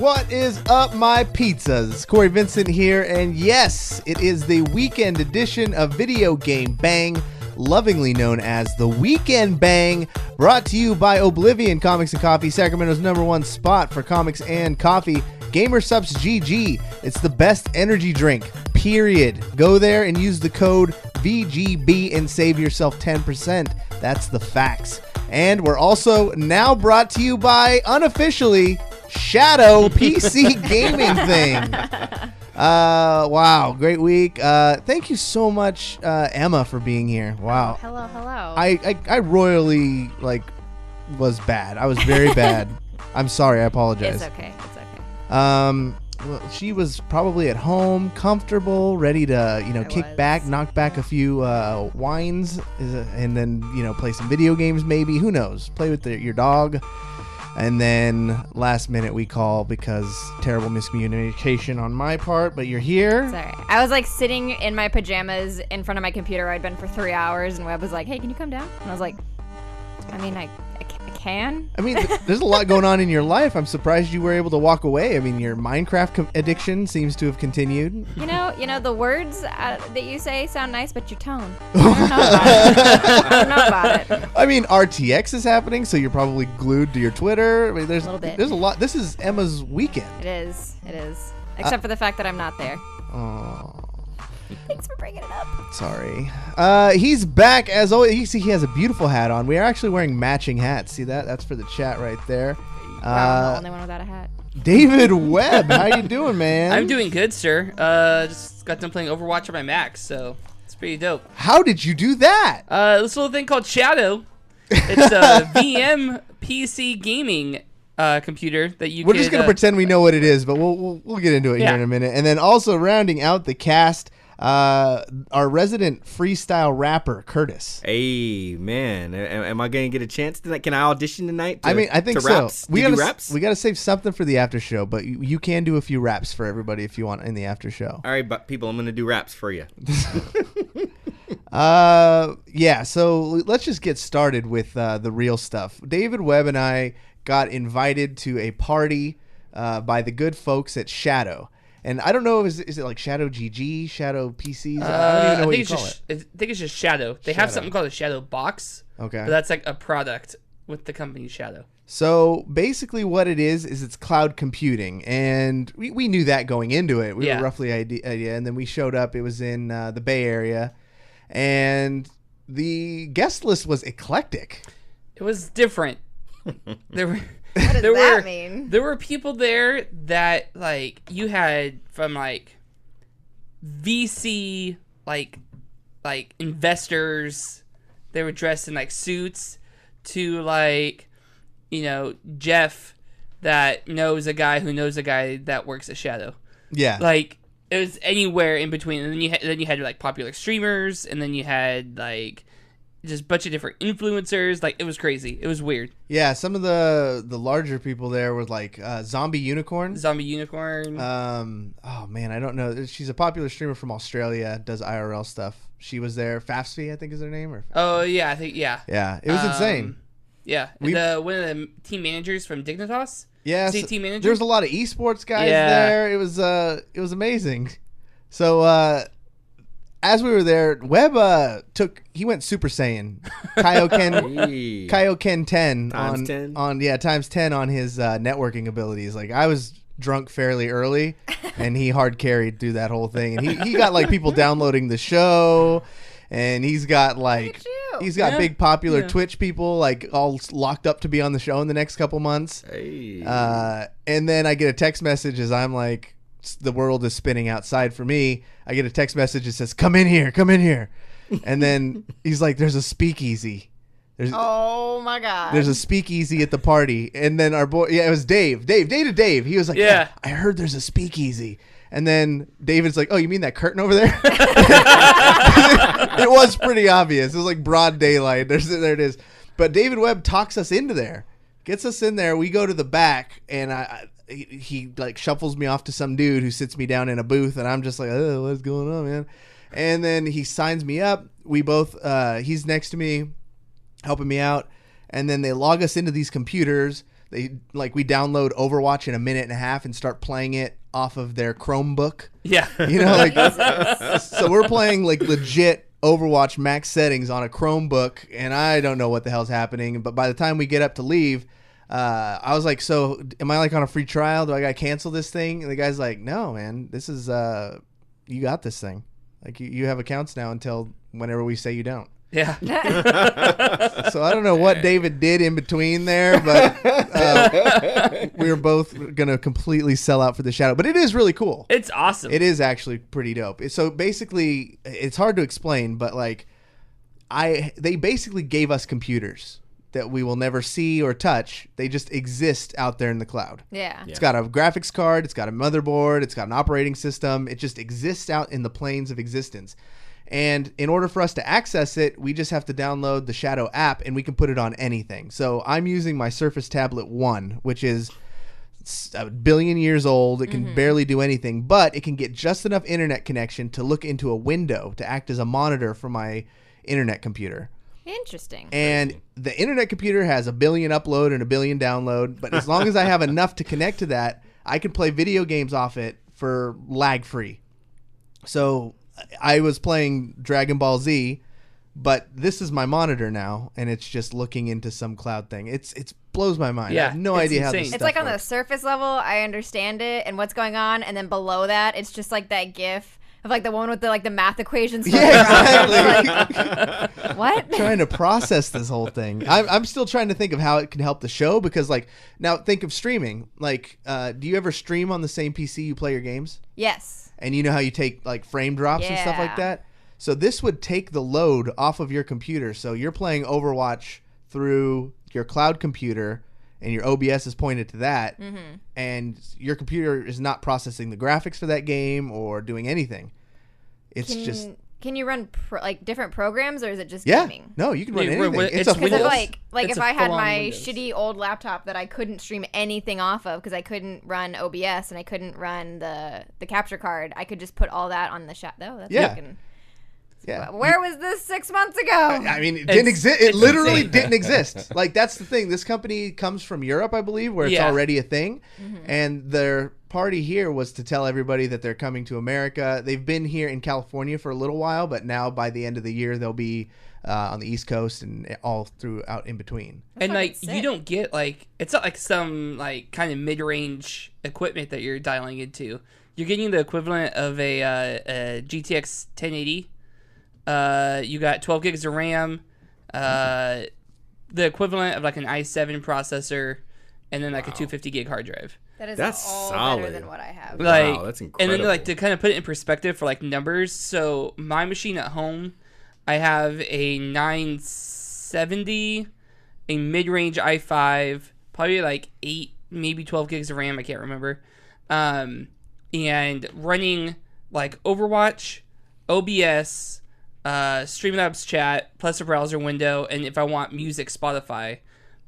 What is up, my pizzas? Cory Vincent here, and yes, it is the weekend edition of Videogame Bang, lovingly known as the Weekend Bang, brought to you by Oblivion Comics and Coffee, Sacramento's #1 spot for comics and coffee. Gamersupps GG. It's the best energy drink, period. Go there and use the code VGB and save yourself 10%. That's the facts. And we're also now brought to you by, unofficially, Shadow PC gaming thing. Wow, great week. Thank you so much, Emma, for being here. Wow. Oh, hello. I royally was bad. I was very bad. I'm sorry. I apologize. It's okay. Well, she was probably at home, comfortable, ready to kick back, knock back a few wines, and then play some video games. Maybe, who knows? Play with your dog. And then last minute we call because terrible miscommunication on my part, but you're here. Sorry. I was sitting in my pajamas in front of my computer. I'd been for 3 hours, and Webb was like, hey, can you come down? And I was like, I mean, I can. I mean, there's a lot going on in your life. I'm surprised you were able to walk away. I mean, your Minecraft addiction seems to have continued. You know, the words that you say sound nice, but your tone. I don't know about it. I mean, RTX is happening, so you're probably glued to your Twitter. I mean, there's a lot. This is Emma's weekend. It is. Except for the fact that I'm not there. Oh. Thanks for bringing it up. Sorry. He's back as always. You see, he has a beautiful hat on. We are actually wearing matching hats. See that? That's for the chat right there. Wow, I'm the only one without a hat. David Webb, how you doing, man? I'm doing good, sir. Just got done playing Overwatch on my Mac, so it's pretty dope. How did you do that? This little thing called Shadow. It's a VM PC gaming computer that you. We're just gonna pretend we know what it is, but we'll get into it here in a minute. And then also rounding out the cast, our resident freestyle rapper Curtis. Hey man, am I gonna get a chance tonight? Can I audition tonight? I think so. Raps? We gotta save something for the after show, but you can do a few raps for everybody if you want in the after show. All right, but people, I'm gonna do raps for you. Yeah. So let's just get started with the real stuff. David Webb and I got invited to a party by the good folks at Shadow. And I don't know, is it like Shadow GG, Shadow PCs? I don't even know what you call it. I think it's just Shadow. They have something called a Shadow Box. Okay. But that's like a product with the company Shadow. So basically what it is it's cloud computing. And we knew that going into it. We were roughly idea. And then we showed up. It was in the Bay Area. And the guest list was eclectic. It was different. There were... What does that mean? There were people there that you had from VC investors. They were dressed in suits to Jeff that knows a guy who knows a guy that works at Shadow. Yeah. It was anywhere in between, and then you had popular streamers, and then you had just a bunch of different influencers. It was crazy. It was weird. Yeah, some of the larger people there were Zombie Unicorn. Oh man, I don't know. She's a popular streamer from Australia, does IRL stuff. She was there. Fafsy, I think is her name. Oh yeah, I think yeah. Yeah, it was insane. Yeah, one of the team managers from Dignitas. Yeah, team manager. There's a lot of esports guys there. It was amazing. So as we were there, Webb went Super Saiyan, Kaioken 10 times 10 on his networking abilities. I was drunk fairly early, and he hard carried through that whole thing. And he got people downloading the show, and he's got big popular Twitch people all locked up to be on the show in the next couple months. Hey. And then I get a text message as I'm the world is spinning outside for me. I get a text message that says, come in here. And then he's like, there's a speakeasy. Oh my God. There's a speakeasy at the party. And then our boy, it was Dave. He was like, yeah, I heard there's a speakeasy. And then David's like, oh, you mean that curtain over there? It was pretty obvious. It was broad daylight. There it is. But David Webb talks us into there, gets us in there. We go to the back, and he shuffles me off to some dude who sits me down in a booth, and I'm just like, oh, what's going on, man? And then he signs me up. We both, he's next to me, helping me out, and then they log us into these computers. we download Overwatch in a minute and a half and start playing it off of their Chromebook. Yeah. So we're playing like legit Overwatch max settings on a Chromebook, and I don't know what the hell's happening. But by the time we get up to leave, I was like, so am I like on a free trial? Do I got to cancel this thing? And the guy's like, no, man, this is, you got this thing. Like you have accounts now until whenever we say you don't. Yeah. So I don't know what David did in between there, but we were both going to completely sell out for the Shadow. But it is really cool. It's awesome. It is actually pretty dope. So basically, it's hard to explain, but like they basically gave us computers that we will never see or touch. They just exist out there in the cloud. Yeah. It's got a graphics card. It's got a motherboard. It's got an operating system. It just exists out in the planes of existence. And in order for us to access it, we just have to download the Shadow app, and we can put it on anything. So I'm using my Surface Tablet 1, which is a billion years old. It can barely do anything, but it can get just enough internet connection to look into a window to act as a monitor for my internet computer. Interesting. And the internet computer has a billion upload and a billion download, but as long as I have enough to connect to that, I can play video games off it for lag free. So I was playing Dragon Ball Z, but this is my monitor now, and it's just looking into some cloud thing. It's blows my mind. Yeah, I have no it's idea how insane. this It's stuff like on the works. surface level, I understand it and what's going on, and then below that, it's just like that GIF of like the one with the math equations. Yeah, exactly. Like, what? Trying to process this whole thing. I'm still trying to think of how it can help the show, because now think of streaming. Do you ever stream on the same PC you play your games? Yes. And you know how you take frame drops and stuff like that? So this would take the load off of your computer. So you're playing Overwatch through your cloud computer, and your OBS is pointed to that, and your computer is not processing the graphics for that game or doing anything. It's Can you run different programs, or is it just yeah. gaming? No, you can run Yeah, anything. it's It's a Because full. It's if a I had full-on my Windows. shitty old laptop that I couldn't stream anything off of because I couldn't run OBS and I couldn't run the capture card, I could just put all that on the Shadow. That's Yeah. fucking... Yeah. Where was this 6 months ago? I mean, it didn't exist. It it's literally insane. didn't exist. That's the thing. This company comes from Europe, I believe, where it's Yeah. already a thing. And their party here was to tell everybody that they're coming to America. They've been here in California for a little while, but now by the end of the year, they'll be on the East Coast and all throughout in between. And fucking you sick. don't get it's not like some kind of mid-range equipment that you're dialing into. You're getting the equivalent of a GTX 1080. You got 12 gigs of RAM, the equivalent of an i7 processor, and then a 250 gig hard drive. That's all better solid. than what I have. Wow, that's incredible. And then to kind of put it in perspective for numbers, so my machine at home, I have a 970, a mid-range i5, probably 8, maybe 12 gigs of RAM, I can't remember, and running Overwatch, OBS, Streamlabs chat, plus a browser window, and if I want music, Spotify,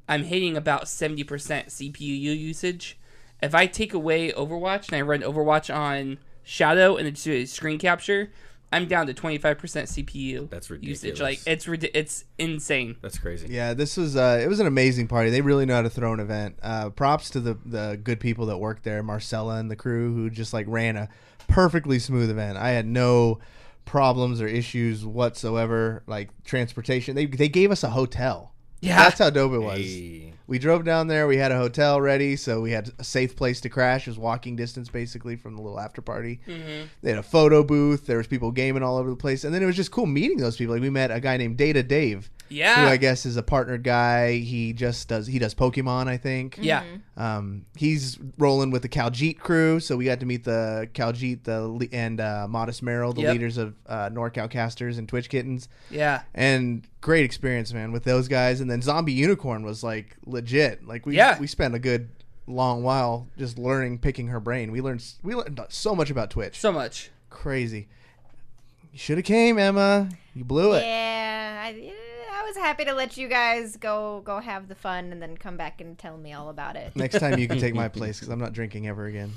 I'm hitting about 70% CPU usage. If I take away Overwatch and I run Overwatch on Shadow and do a screen capture, I'm down to 25% CPU That's usage. ridiculous. It's insane. That's crazy. Yeah, this was it was an amazing party. They really know how to throw an event. Props to the good people that worked there, Marcella and the crew, who just ran a perfectly smooth event. I had no problems or issues whatsoever. Transportation, they gave us a hotel. Yeah. That's how dope it was. Hey. We drove down there. We had a hotel ready, so we had a safe place to crash. It was walking distance, basically, from the little after party. They had a photo booth. There was people gaming all over the place. And then it was just cool meeting those people. We met a guy named Dave, Yeah. who I guess is a partnered guy. He does Pokemon, I think. Yeah. He's rolling with the Caljeet crew, so we got to meet the Caljeet and Modest Merrill, the Yep. leaders of NorCal Casters and Twitch Kittens. Yeah. And great experience, man, with those guys. And then Zombie Unicorn was legit. We spent a good long while just picking her brain. We learned so much about Twitch. So much. Crazy. You should have came, Emma. You blew it. Yeah, I was happy to let you guys go have the fun and then come back and tell me all about it. Next time you can take my place, because I'm not drinking ever again.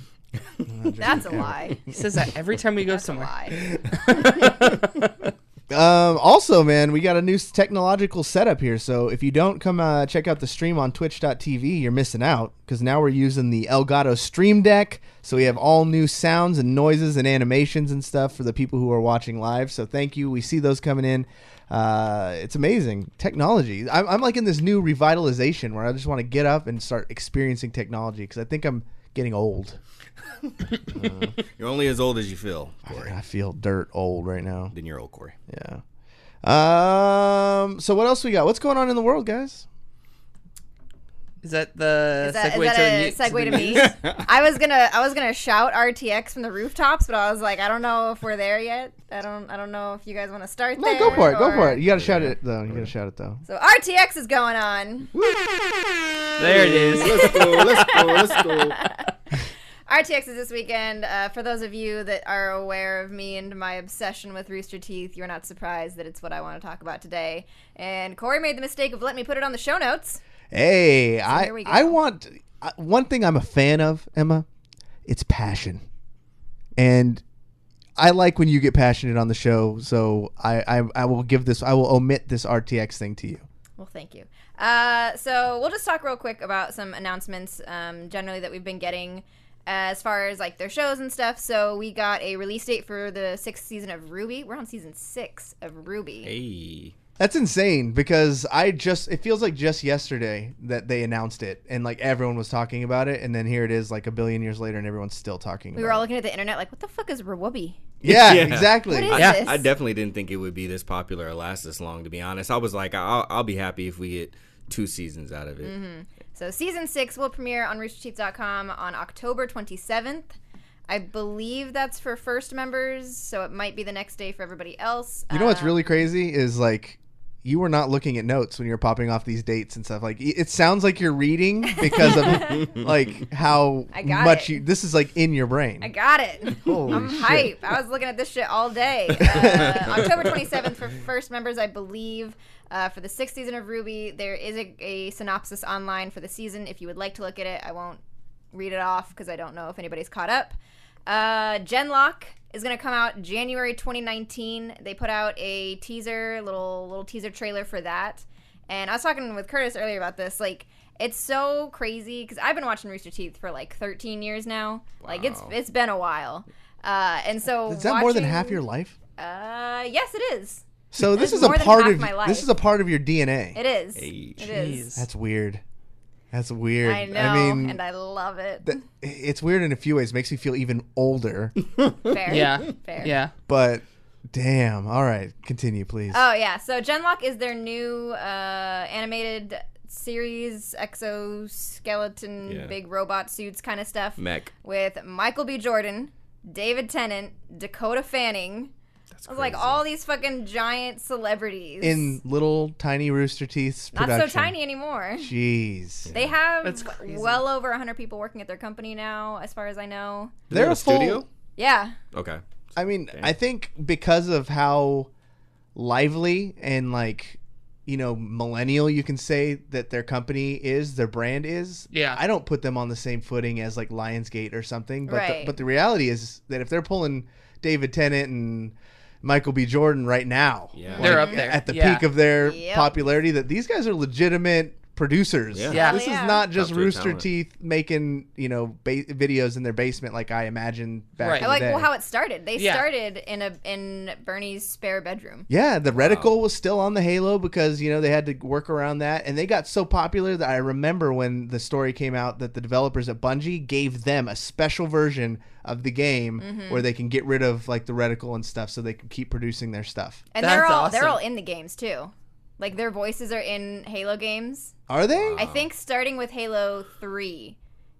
That's a lie. He says that every time we go That's a somewhere. lie. Also, man, we got a new technological setup here. So if you don't come check out the stream on twitch.tv, you're missing out because now we're using the Elgato Stream Deck. So we have all new sounds and noises and animations and stuff for the people who are watching live. So thank you. We see those coming in. It's amazing technology. I'm like in this new revitalization where I just want to get up and start experiencing technology because I think I'm getting old. You're only as old as you feel, Corey. I feel dirt old right now. Then you're old, Corey. Yeah. So what else we got? What's going on in the world, guys? Is that the segue to me? I was gonna shout RTX from the rooftops, but I was like, I don't know if we're there yet. I don't know if you guys want to start there. No, go for it. Go for it. You gotta shout it though. So RTX is going on. There it is. Let's go. RTX is this weekend. For those of you that are aware of me and my obsession with Rooster Teeth, you're not surprised that it's what I want to talk about today. And Corey made the mistake of letting me put it on the show notes. Hey, So here we go. I want one thing I'm a fan of, Emma. It's passion, and I like when you get passionate on the show. So I will omit this RTX thing to you. Well, thank you. So we'll just talk real quick about some announcements generally that we've been getting as far as like their shows and stuff. So we got a release date for the 6th season of RWBY. We're on season 6 of RWBY. Hey. That's insane because it feels like just yesterday that they announced it and like everyone was talking about it, and then here it is like a billion years later and everyone's still talking about it. We were all looking at the internet like, what the fuck is RWBY? Yeah, Yeah. exactly. What is Yeah. this? I definitely didn't think it would be this popular or last this long, to be honest. I was like, I'll be happy if we get 2 seasons out of it. Mm-hmm. So season 6 will premiere on roosterteeth.com on October 27th. I believe that's for first members, so it might be the next day for everybody else. You know what's really crazy is like you were not looking at notes when you were popping off these dates and stuff. Like it sounds like you're reading because of like how I got much it. this is like in your brain. I got it. Holy I'm shit. hype. I was looking at this shit all day. October 27th for first members, I believe. For the 6th season of RWBY, there is a synopsis online for the season. If you would like to look at it, I won't read it off because I don't know if anybody's caught up. Genlock is going to come out January 2019. They put out a teaser, little teaser trailer for that. And I was talking with Curtis earlier about this. Like, it's so crazy because I've been watching Rooster Teeth for like 13 years now. Wow. Like, it's been a while. And so Is that more than half your life? Yes, it is. So this It's is a more than part half of my life. this is a part of your DNA. It is. Hey, It is. That's weird. That's weird. I know, mean, and I love it. it's weird in a few ways. It makes me feel even older. Fair. Yeah. Fair. Yeah. But damn. All right, continue, please. Oh, yeah. So Genlock is their new animated series, exoskeleton, Yeah. big robot suits kind of stuff. Mech. With Michael B. Jordan, David Tennant, Dakota Fanning. That's I was like, crazy. all these fucking giant celebrities. In little tiny Rooster Teeth's Not production. so tiny anymore. Jeez. They have That's crazy. well over 100 people working at their company now, as far as I know. Do they have They're a studio? full- Yeah. Okay. I mean, I think because of how lively and like, you know, millennial you can say that their company is, their brand is. Yeah. I don't put them on the same footing as like Lionsgate or something. But Right. but the reality is that if they're pulling David Tennant and Michael B. Jordan right now, Yeah. They're up there. at the Yeah. peak of their Yep. popularity, that these guys are legitimate producers. Yeah. Yeah. This Hell yeah. is not just Top tier Rooster talent. Teeth making, you know, videos in their basement like I imagined back Right. in I the like day. how it started. They Yeah. started in Bernie's spare bedroom. Yeah, the reticle was still on the Halo because, you know, they had to work around that. And they got so popular that I remember when the story came out that the developers at Bungie gave them a special version of the game where they can get rid of, like, the reticle and stuff so they can keep producing their stuff. And That's they're awesome. all in the games too. Like their voices are in Halo games. Are they? I think starting with Halo 3,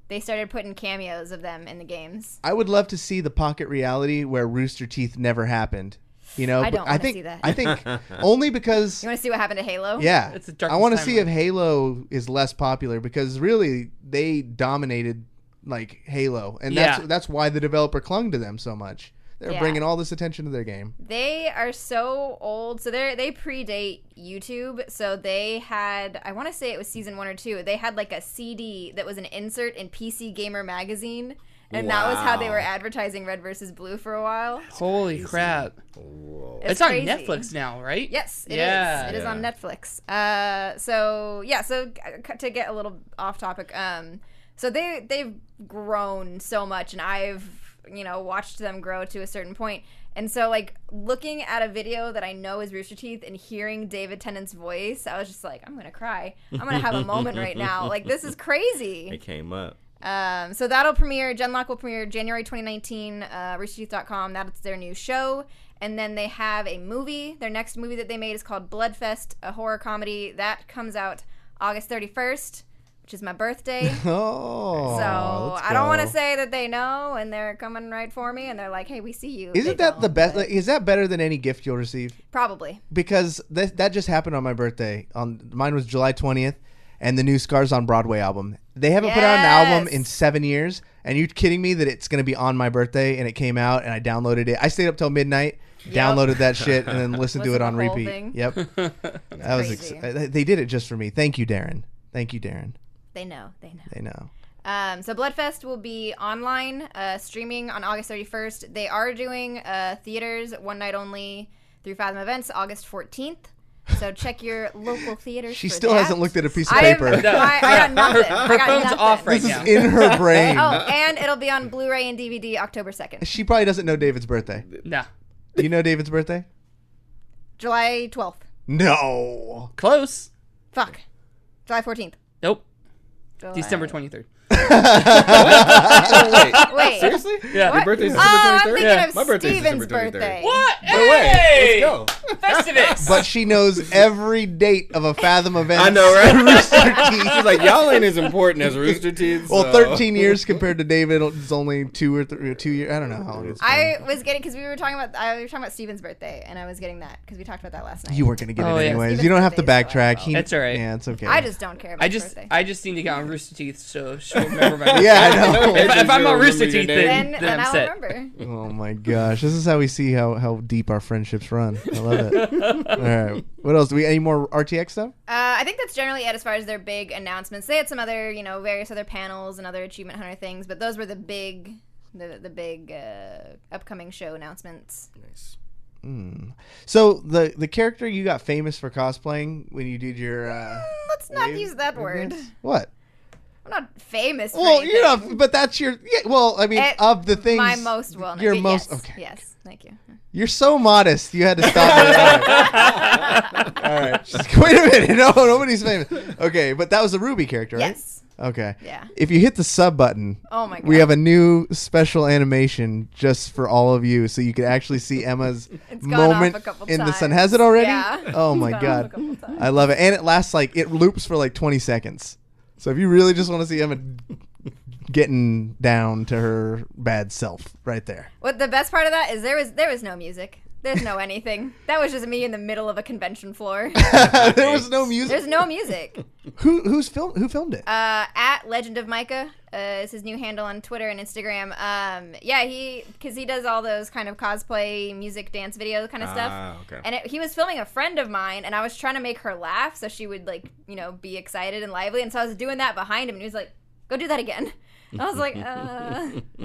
they started putting cameos of them in the games. I would love to see the pocket reality where Rooster Teeth never happened. You know, I don't but wanna think see that. I think only because You want to see what happened to Halo? yeah, It's the I darkest want to see timeline. if Halo is less popular because really they dominated like Halo, and Yeah. that's why the developer clung to them so much. They're Yeah. bringing all this attention to their game. They are so old. So they predate YouTube. So they had, I want to say it was season 1 or 2. They had like a CD that was an insert in PC Gamer magazine. And that was how they were advertising Red versus Blue for a while. Holy crap. Whoa. It's on crazy. Netflix now, right? Yes, it Yeah. is. It is on Netflix. So to get a little off topic, so they've grown so much, and I've watched them grow to a certain point. And so, like, looking at a video that I know is Rooster Teeth and hearing David Tennant's voice, I was just like, I'm going to cry. I'm going to have a moment right now. Like, this is crazy. It came up. So that'll premiere, Genlock will premiere January 2019, roosterteeth.com. That's their new show. And then they have a movie. Their next movie that they made is called Bloodfest, a horror comedy. That comes out August 31st. Which is my birthday. Oh, so I don't want to say that they know and they're coming right for me and they're like, hey, we see you. Isn't that the best? Like, is that better than any gift you'll receive? Probably. Because that just happened on my birthday. Mine was July 20th, and the new Scars on Broadway album. They haven't put out an album in 7 years, and you're kidding me that it's going to be on my birthday, and it came out, and I downloaded it. I stayed up till midnight, downloaded that shit, and then listened to it on repeat. Thing. Yep. That was they did it just for me. Thank you, Darren. Thank you, Darren. They know. So Bloodfest will be online, streaming on August 31st. They are doing theaters one night only through Fathom Events August 14th. So check your local theaters. She for still that. hasn't looked at a piece of paper. I got nothing. Her phone's off right This now. is in her brain. Oh, and it'll be on Blu-ray and DVD October 2nd. She probably doesn't know David's birthday. No. Do you know David's birthday? July 12th. No. Close. Fuck. July 14th. Nope. July. December 23rd. Wait. Seriously? Yeah. Your birthday's Oh, December 23rd? I'm thinking Yeah. of My birthday's Steven's December 23rd. birthday. What? No way. Hey! Let's go. Festivus. But she knows every date of a Fathom event. I know, right? Rooster Teeth. She's like, y'all ain't as important as Rooster Teeth. Well, so- 13 years compared to David is only 2 years. I don't know how long it's been. I was getting, because we were talking about Steven's birthday, and I was getting that because we talked about that last night. You weren't going to get Oh, it yeah. anyways. Steven's You don't have to birthday is backtrack. July 12th. That's all right. Yeah, it's okay. I just don't care about his birthday. I just need to get on Rooster Teeth so she'll remember my Yeah, I know. If I'm on Rooster Remember your Teeth, name. then then I'm I'll set. remember. Oh my gosh, this is how we see how deep our friendships run. I love it. All right, what else? Do we any more RTX stuff? I think that's generally it as far as their big announcements. They had some other, various other panels and other Achievement Hunter things, but those were the big upcoming show announcements. Nice. So the character you got famous for cosplaying when you did your Let's not wave use that word. events? What? I'm not famous for Well, anything. but that's your I mean, of the things, My most well known. Your most yes, okay. Yes, thank you. You're so modest. You had to stop me. All right. Just, wait a minute. No, nobody's famous. Okay, but that was a Ruby character, right? Yes. Okay. Yeah. If you hit the sub button, Oh my god. we have a new special animation just for all of you, so you can actually see Emma's It's gone moment off a couple in the sun. times. Has it already? Yeah. Oh It's my gone off a god. couple times. I love it, and it lasts it loops for 20 seconds. So if you really just want to see Emma getting down to her bad self, right there. What the best part of that is there was no music. There's no anything. That was just me in the middle of a convention floor. There was no music. There's no music. Who filmed it? At Legend of Micah is his new handle on Twitter and Instagram. Because he does all those kind of cosplay, music, dance video kind of stuff. Okay. And he was filming a friend of mine, and I was trying to make her laugh so she would be excited and lively. And so I was doing that behind him, and he was like, "Go do that again." I was like,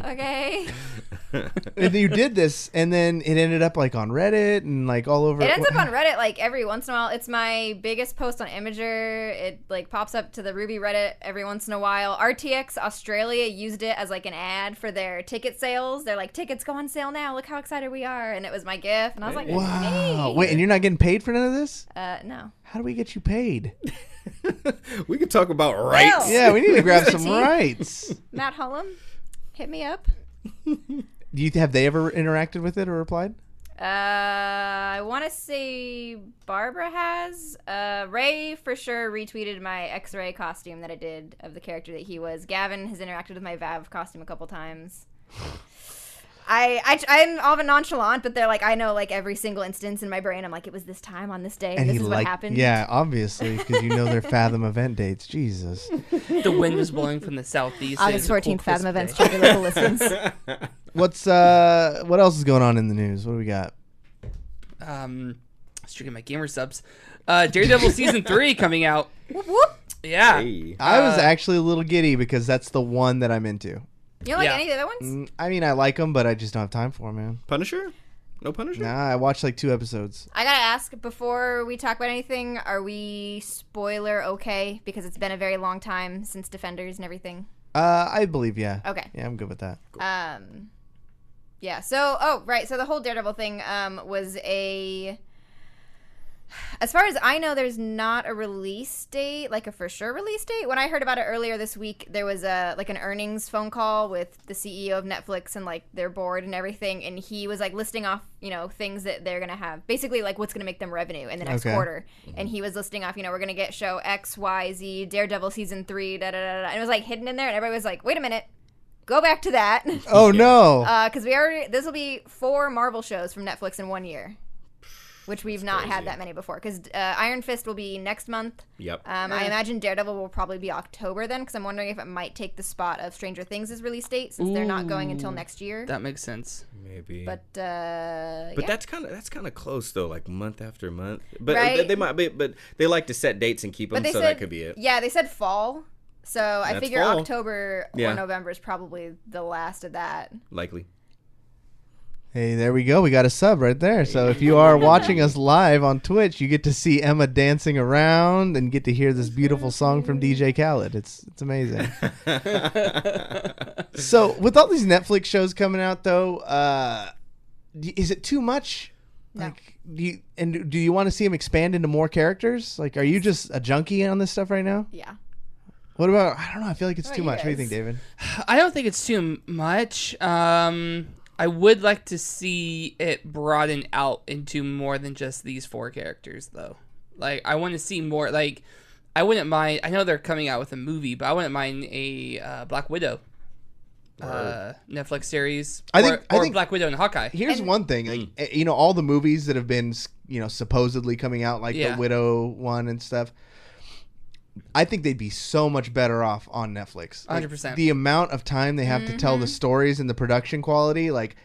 okay. And you did this, and then it ended up on Reddit and all over. It ends up on Reddit every once in a while. It's my biggest post on Imager. It pops up to the Ruby Reddit every once in a while. RTX Australia used it as an ad for their ticket sales. They're like, tickets go on sale now. Look how excited we are. And it was my gift. And I was like, Wow. hey. Wait, and you're not getting paid for none of this? No. How do we get you paid? We could talk about rights. Yeah, we need to grab Rooster some Teeth. rights. Matt Hullum, hit me up. Have they ever interacted with it or replied? I want to say Barbara has. Ray for sure retweeted my X-Ray costume that I did of the character that he was. Gavin has interacted with my Vav costume a couple times. I'm all of a nonchalant, but they're I know every single instance in my brain. I'm it was this time on this day. And This he is what happened. Yeah, obviously, because their Fathom event dates. Jesus. The wind was blowing from the southeast. August It was a cool, 14th, Fathom crisp events. day. Check your local listings. What else is going on in the news? What do we got? Just checking my gamer subs. Daredevil season 3 coming out. Whoop, whoop. Yeah. Hey. I was actually a little giddy because that's the one that I'm into. You don't like Yeah. any of the other ones? I mean, I like them, but I just don't have time for them, man. Punisher? No Punisher? Nah, I watched like 2 episodes. I gotta ask, before we talk about anything, are we spoiler okay? Because it's been a very long time since Defenders and everything. I believe, yeah. Okay. Yeah, I'm good with that. Yeah, so, so the whole Daredevil thing was as far as I know, there's not a release date, like a for sure release date. When I heard about it earlier this week, there was an earnings phone call with the CEO of Netflix and like their board and everything, and he was like listing off, things that they're gonna have, basically like what's gonna make them revenue in the next quarter. And he was listing off, we're gonna get show X, Y, Z, Daredevil season 3, da da da da, and it was like hidden in there, and everybody was like, wait a minute. Go back to that. Oh, no. Because this will be 4 Marvel shows from Netflix in 1 year, which we've not had that many before. Because Iron Fist will be next month. Yep. I imagine Daredevil will probably be October then, because I'm wondering if it might take the spot of Stranger Things' release date, since they're not going until next year. That makes sense. Maybe. But yeah. That's kind of close though, like month after month. But right? they might be. But they like to set dates and keep them, so that could be it. Yeah, they said fall. So I figure fall. October or November is probably the last of that. Likely. Hey, there we go. We got a sub right there. So if you are watching us live on Twitch, you get to see Emma dancing around and get to hear this beautiful song from DJ Khaled. It's amazing. So with all these Netflix shows coming out, though, is it too much? No. Like, do you want to see them expand into more characters? Like, are you just a junkie on this stuff right now? Yeah. What about? I don't know. I feel like it's too much. What do you guys? think, David? I don't think it's too much. I would like to see it broaden out into more than just these 4 characters, though. Like, I want to see more. Like, I wouldn't mind. I know they're coming out with a movie, but I wouldn't mind a Black Widow Netflix series. I think Black Widow and Hawkeye. Here's one thing, like, all the movies that have been, supposedly coming out, like the Widow one and stuff. I think they'd be so much better off on Netflix. 100%. The amount of time they have to tell the stories and the production quality, like,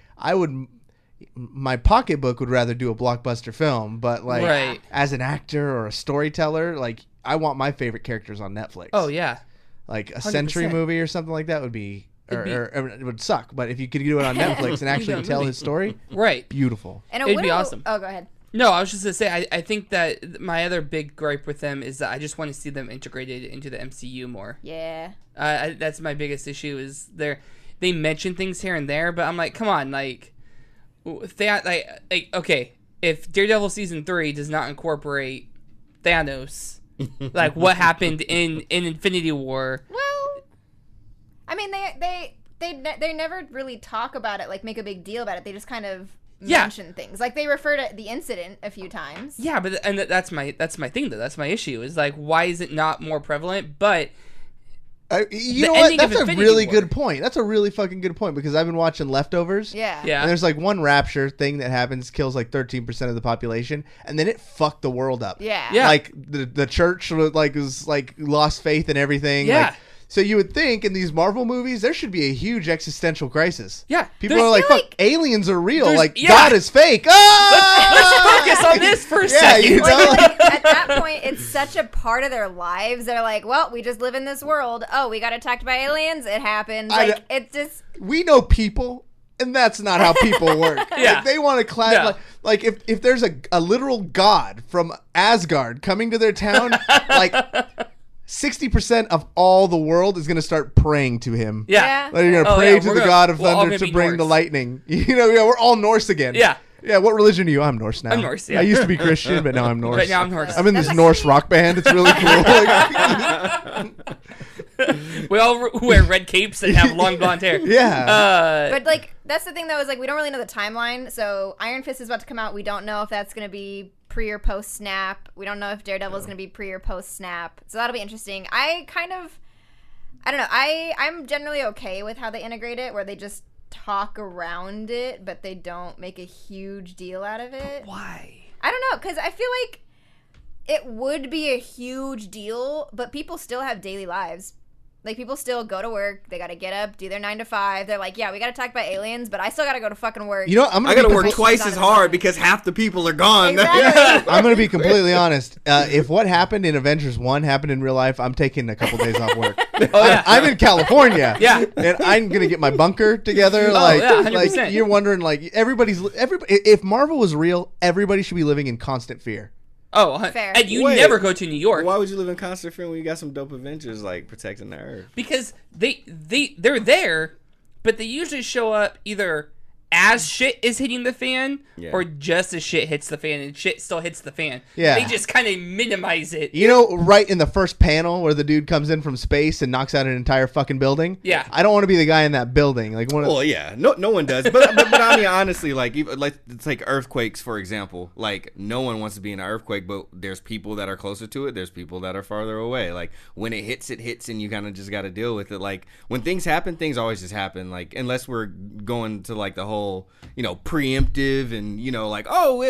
my pocketbook would rather do a blockbuster film, but like as an actor or a storyteller, like, I want my favorite characters on Netflix. Oh yeah, like a 100%. Century movie or something like that would be. Or it would suck, but if you could do it on Netflix and actually tell his story, beautiful. And it'd be awesome. Oh, go ahead. No, I was just gonna say I think that my other big gripe with them is that I just want to see them integrated into the MCU more. Yeah. That's my biggest issue is they mention things here and there, but I'm like, come on, like okay, if Daredevil season 3 does not incorporate Thanos, like what happened in Infinity War? Well, I mean they never really talk about it, like make a big deal about it. They just kind of mention things, like they refer to the incident a few times. Yeah, but that's my thing though. That's my issue is like, why is it not more prevalent? But you know what? That's a really good point. That's a really fucking good point, because I've been watching Leftovers. Yeah. And there's like one rapture thing that happens, kills like 13% of the population, and then it fucked the world up. Yeah. Like the church was lost faith in everything. Yeah. Like, so you would think in these Marvel movies there should be a huge existential crisis. Yeah. People are like, fuck, aliens are real. Like, yeah. God is fake. Ah! Let's focus on this for a second. You know? Like, at that point, it's such a part of their lives. They're like, well, we just live in this world. Oh, we got attacked by aliens. It happened. Like, it's just... We know people, and that's not how people work. Yeah. Like, they want to class... Like, if there's a literal god from Asgard coming to their town, like... 60% of all the world is going to start praying to him. Yeah. Like, you're going to pray to the god of thunder to bring the lightning. We're all Norse again. Yeah. Yeah, what religion are you? I'm Norse now. I'm Norse, yeah. I used to be Christian, but now I'm Norse. Right now I'm Norse. I'm in this Norse rock band. It's really cool. We all wear red capes and have long blonde hair. Yeah. But, like, that's the thing, though, is, like, we don't really know the timeline. So Iron Fist is about to come out. We don't know if that's going to be pre or post snap. We don't know if Daredevil is going to be pre or post snap. So that'll be interesting. I don't know. I'm generally okay with how they integrate it, where they just talk around it, but they don't make a huge deal out of it. But why? I don't know, because I feel like it would be a huge deal, but people still have daily lives. Like, people still go to work. They got to get up, do their 9 to 5. They're like, yeah, we got attacked by aliens, but I still got to go to fucking work. You know, I gotta work twice as hard because half the people are gone. Exactly. I'm gonna be completely honest. If what happened in Avengers 1 happened in real life, I'm taking a couple days off work. I'm in California. Yeah. And I'm gonna get my bunker together. Like, yeah, 100%. like you're wondering, like everybody. If Marvel was real, everybody should be living in constant fear. Oh, Fair. and you Wait. never go to New York. Why would you live in constant fear when you got some dope Avengers like protecting the Earth? Because they're there, but they usually show up either as shit is hitting the fan or just as shit hits the fan and shit still hits the fan. Yeah. They just kind of minimize it. You know, right in the first panel where the dude comes in from space and knocks out an entire fucking building. Yeah. I don't want to be the guy in that building. Like one. Well, yeah, no one does. But I mean, honestly, like let's take earthquakes for example. Like no one wants to be in an earthquake, but there's people that are closer to it. There's people that are farther away. Like when it hits, and you kind of just got to deal with it. Like when things happen, things always just happen. Like unless we're going to like the whole, preemptive and like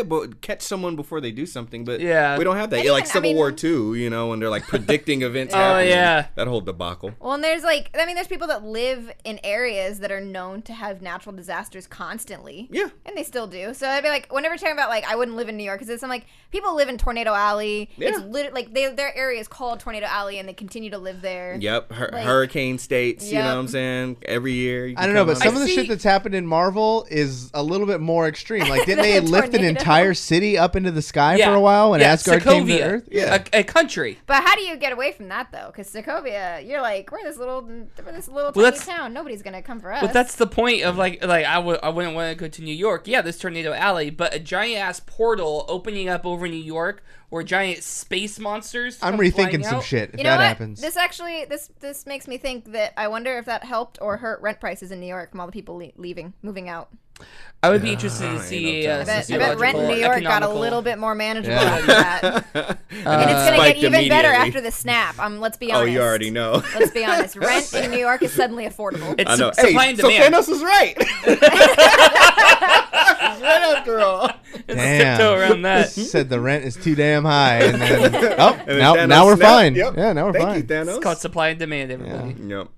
but catch someone before they do something. But Yeah. we don't have that. And Like even, Civil War II, when they're like predicting events happening. yeah. That whole debacle. Well, and there's people that live in areas that are known to have natural disasters constantly. Yeah. And they still do. So I'd be like, whenever you're talking about, like, I wouldn't live in New York, because I'm like, people live in Tornado Alley. Yeah. It's literally, like, their area is called Tornado Alley, and they continue to live there. Yep, Like, hurricane states. You know Yep. what I'm saying? Every year. I don't know, but some of the see- shit that's happened in Marvel is a little bit more extreme. Like, didn't they lift an Tornado. entire city up into the sky Yeah. for a while when Yeah, Asgard came to Sokovia. Earth? Yeah. A country. But how do you get away from that, though? Because Sokovia, you're like, we're this little Well, tiny that's- town. Nobody's going to come for us. But that's the point of like I wouldn't want to go to New York. Yeah, there's Tornado Alley, but a giant ass portal opening up over New York or giant space monsters. I'm come rethinking flying some out. shit if You know that what? happens. This makes me think that I wonder if that helped or hurt rent prices in New York from all the people moving out. I would be interested to see I a bet rent in New York got a little bit more manageable Yeah. after that. And it's going to get Spiked even better immediately. after the snap. Let's be Oh, honest. you already know. Let's be honest. Rent in New York is suddenly affordable. It's I know. supply and so demand. Thanos was right. Right after all. Damn. Tiptoe around that. Said the rent is too damn high, and then And then now Thanos we're snapped. fine. Yep. Yeah, now we're Thank fine. you, Thanos. It's called supply and demand, everybody. Yep.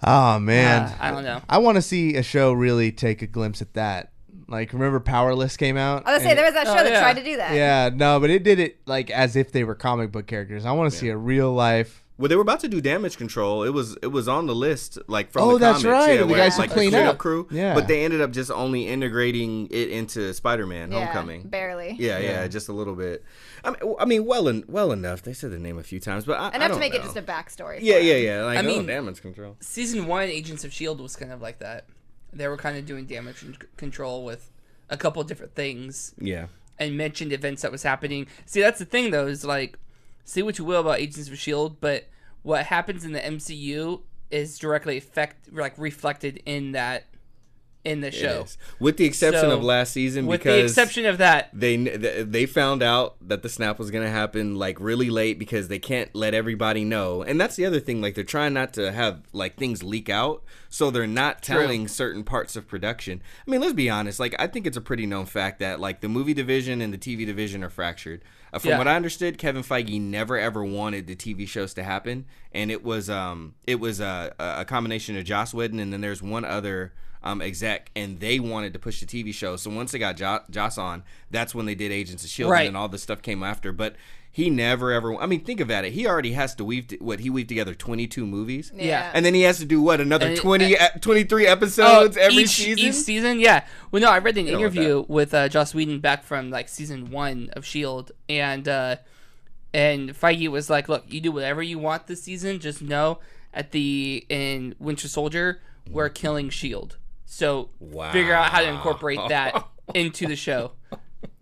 Oh man, I don't know. I want to see a show really take a glimpse at that. Like, remember Powerless came out? I was going to say, there was that show that yeah. tried to do that. Yeah, no, but it did it like as if they were comic book characters. I want to see a real life. Well, they were about to do Damage Control. It was on the list, like from Oh, the that's comics. right. Yeah, The where guys it's who like clean the up. crew. Yeah. But they ended up just only integrating it into Spider-Man: Yeah, Homecoming. barely. Yeah, just a little bit. I mean, well enough. They said the name a few times, but I Enough don't to make know. it just a backstory. Yeah. Like, I mean- Damage Control. Season 1, Agents of S.H.I.E.L.D. was kind of like that. They were kind of doing damage control with a couple different things Yeah. and mentioned events that was happening. See, that's the thing, though, is like, say what you will about Agents of S.H.I.E.L.D., but what happens in the MCU is directly reflected in the show. It is. With the exception So, of last season, With because the exception of that, they found out that the snap was going to happen like really late because they can't let everybody know. And that's the other thing, like they're trying not to have like things leak out, so they're not telling certain parts of production. I mean, let's be honest, like I think it's a pretty known fact that like the movie division and the TV division are fractured. From what I understood, Kevin Feige never ever wanted the TV shows to happen, and it was a combination of Joss Whedon and then there's one other exec, and they wanted to push the TV show. So once they got Joss on, that's when they did Agents of S.H.I.E.L.D. Right. and all this stuff came after. But he never ever. I mean, think about it. He already has to he weaved together 22 movies. Yeah. And then he has to do another And- 23 episodes every season. Each season, yeah. Well, no, I read an You know what interview with Joss Whedon back from like season 1 of S.H.I.E.L.D. and Feige was like, "Look, you do whatever you want this season. Just know in Winter Soldier, we're killing S.H.I.E.L.D. So figure out how to incorporate that into the show.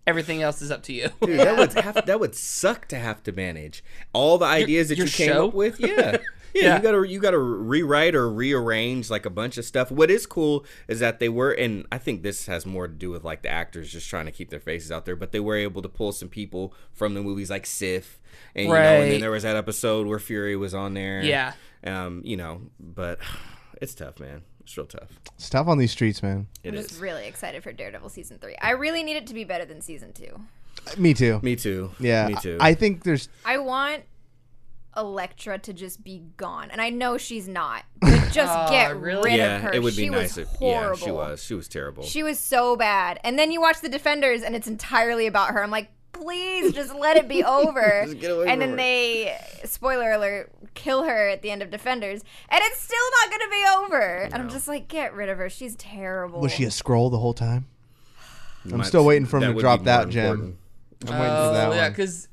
Everything else is up to you." Dude, that would suck to have to manage all the ideas that your you came show? up with. Yeah. Yeah. You gotta rewrite or rearrange like a bunch of stuff. What is cool is that they were, and I think this has more to do with like the actors just trying to keep their faces out there, but they were able to pull some people from the movies like Sif, and you know, and then there was that episode where Fury was on there. Yeah. But it's tough, man. It's real tough. It's tough on these streets, man. I'm just really excited for Daredevil season 3. I really need it to be better than season 2. Me too. Me too. Yeah. Me too. I think there's. I want Elektra to just be gone. And I know she's not, but just get rid of her. It would be she nice. Was horrible. Yeah, she was terrible. She was so bad. And then you watch The Defenders, and it's entirely about her. I'm like, please just let it be over. Just get away and from then her. they, spoiler alert, kill her at the end of Defenders, and it's still not going to be over. No. And I'm just like, get rid of her. She's terrible. Was she a scroll the whole time? I'm Might- still waiting for him to would drop be that more gem. important. I'm waiting for that yeah, one. because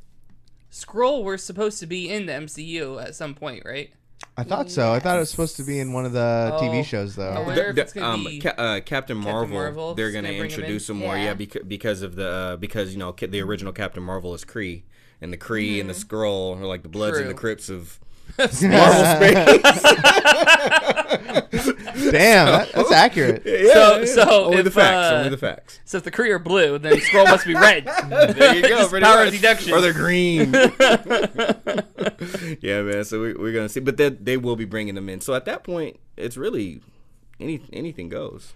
Skrull were supposed to be in the MCU at some point, right? I thought so. I thought it was supposed to be in one of the TV shows, I though. wonder if it's gonna be Captain Marvel. They're going to bring him introduce in. him more, Yeah. because of the the original Captain Marvel is Kree, and the Kree and the Skrull are like the Bloods and the True. Crips of Marvel space. Damn, that's accurate. So only if, the facts. Only the facts. So if the Kree are blue, then Skrull must be red. There you go. Just pretty power much. deduction. Or they're green. Yeah, man. So we're gonna see, but they will be bringing them in. So at that point, it's really anything goes.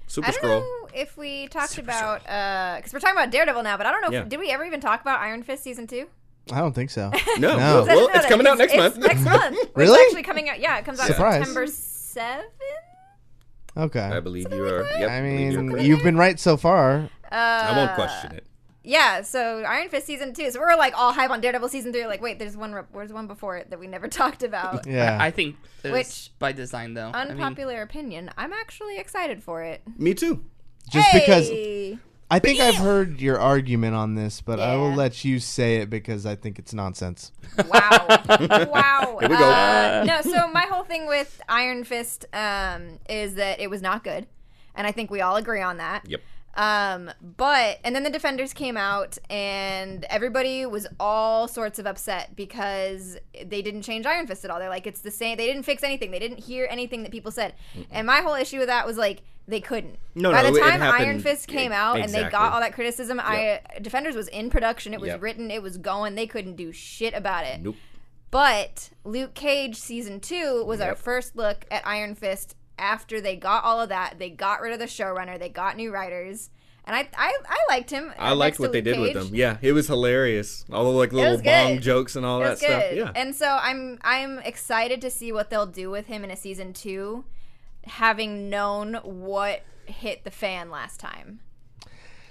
Super I don't Skrull. know if we talked about, because we're talking about Daredevil now, but I don't know, Yeah. did we ever even talk about Iron Fist Season 2? I don't think so. No. No. Well, it's coming out next month. Next month. Really? It's actually coming out. Yeah, it comes out Surprise. September 7th. Okay. I believe you are. Yep, I believe you're mean, correct. you've been right so far. I won't question it. Yeah, so Iron Fist Season 2. So we're like all hype on Daredevil Season 3. Like, wait, there's one before it that we never talked about. Yeah. I think it was Which- by design, though. Unpopular opinion. I'm actually excited for it. Me too. Just because Hey! I think I've heard your argument on this, but I will Yeah. let you say it because I think it's nonsense. Wow. Wow. Here we go. No, so my whole thing with Iron Fist is that it was not good. And I think we all agree on that. Yep. And then the Defenders came out and everybody was all sorts of upset because they didn't change Iron Fist at all. They're like, it's the same. They didn't fix anything. They didn't hear anything that people said. And my whole issue with that was like, they couldn't. By the it time happened- Iron Fist came out and they exactly. got all that criticism, Defenders was in production. It was Yep. written. It was going. They couldn't do shit about it. Nope. But Luke Cage Season 2 was our Yep. first look at Iron Fist after they got all of that. They got rid of the showrunner. They got new writers. And I liked him. I liked what they did with them. Yeah, it was hilarious. All the like little was bomb good. jokes and all It that was stuff. good. Yeah. And so I'm excited to see what they'll do with him in a Season 2, having known what hit the fan last time.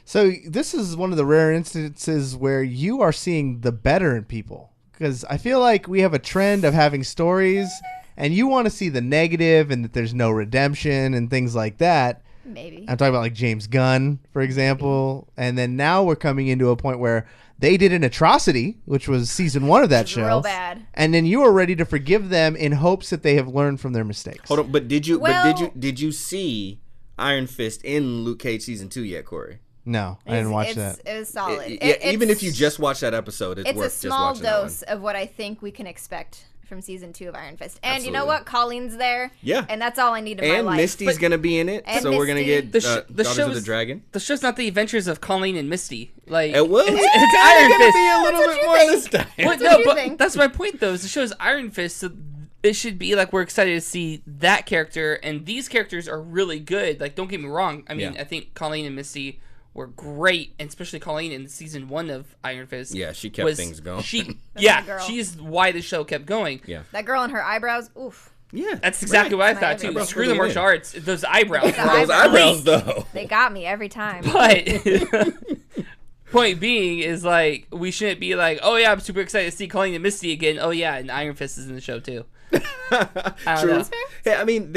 So this is one of the rare instances where you are seeing the better in people, because I feel like we have a trend of having stories and you want to see the negative and that there's no redemption and things like that. Maybe. I'm talking about like James Gunn, for example. And then now we're coming into a point where they did an atrocity, which was Season 1 of that show. Real bad. And then you are ready to forgive them in hopes that they have learned from their mistakes. Hold on, but did you Well- did you see Iron Fist in Luke Cage Season 2 yet, Corey? No, I didn't watch that. It was solid. Even if you just watch that episode, it's It's worth a just small watching that one. dose of what I think we can expect from Season 2 of Iron Fist. And you know Absolutely. what? Colleen's there. Yeah. And that's all I need in my And life. Misty's gonna be in it, And so we're gonna Misty. get The Daughters of show's- the Dragon. The show's not the adventures of Colleen and Misty. Like It will. It's It's Iron gonna Fist. be a little what bit you more think. this time. But what no, you but think. that's my point though. Is the show's Iron Fist, so it should be like we're excited to see that character, and these characters are really good. Like, don't get me wrong. I mean, Yeah. I think Colleen and Misty were great, and especially Colleen in Season 1 of Iron Fist. Yeah, she kept things going. my girl. She's why the show kept going. Yeah. That girl and her eyebrows, oof. Yeah. That's exactly what I My thought too. favorite. Screw the martial arts. Those eyebrows. The were Those eyebrows. eyebrows, though. They got me every time. But point being is like we shouldn't be like, oh yeah, I'm super excited to see Colleen and Misty again. Oh yeah, and Iron Fist is in the show too. I don't True. know. Yeah, I mean,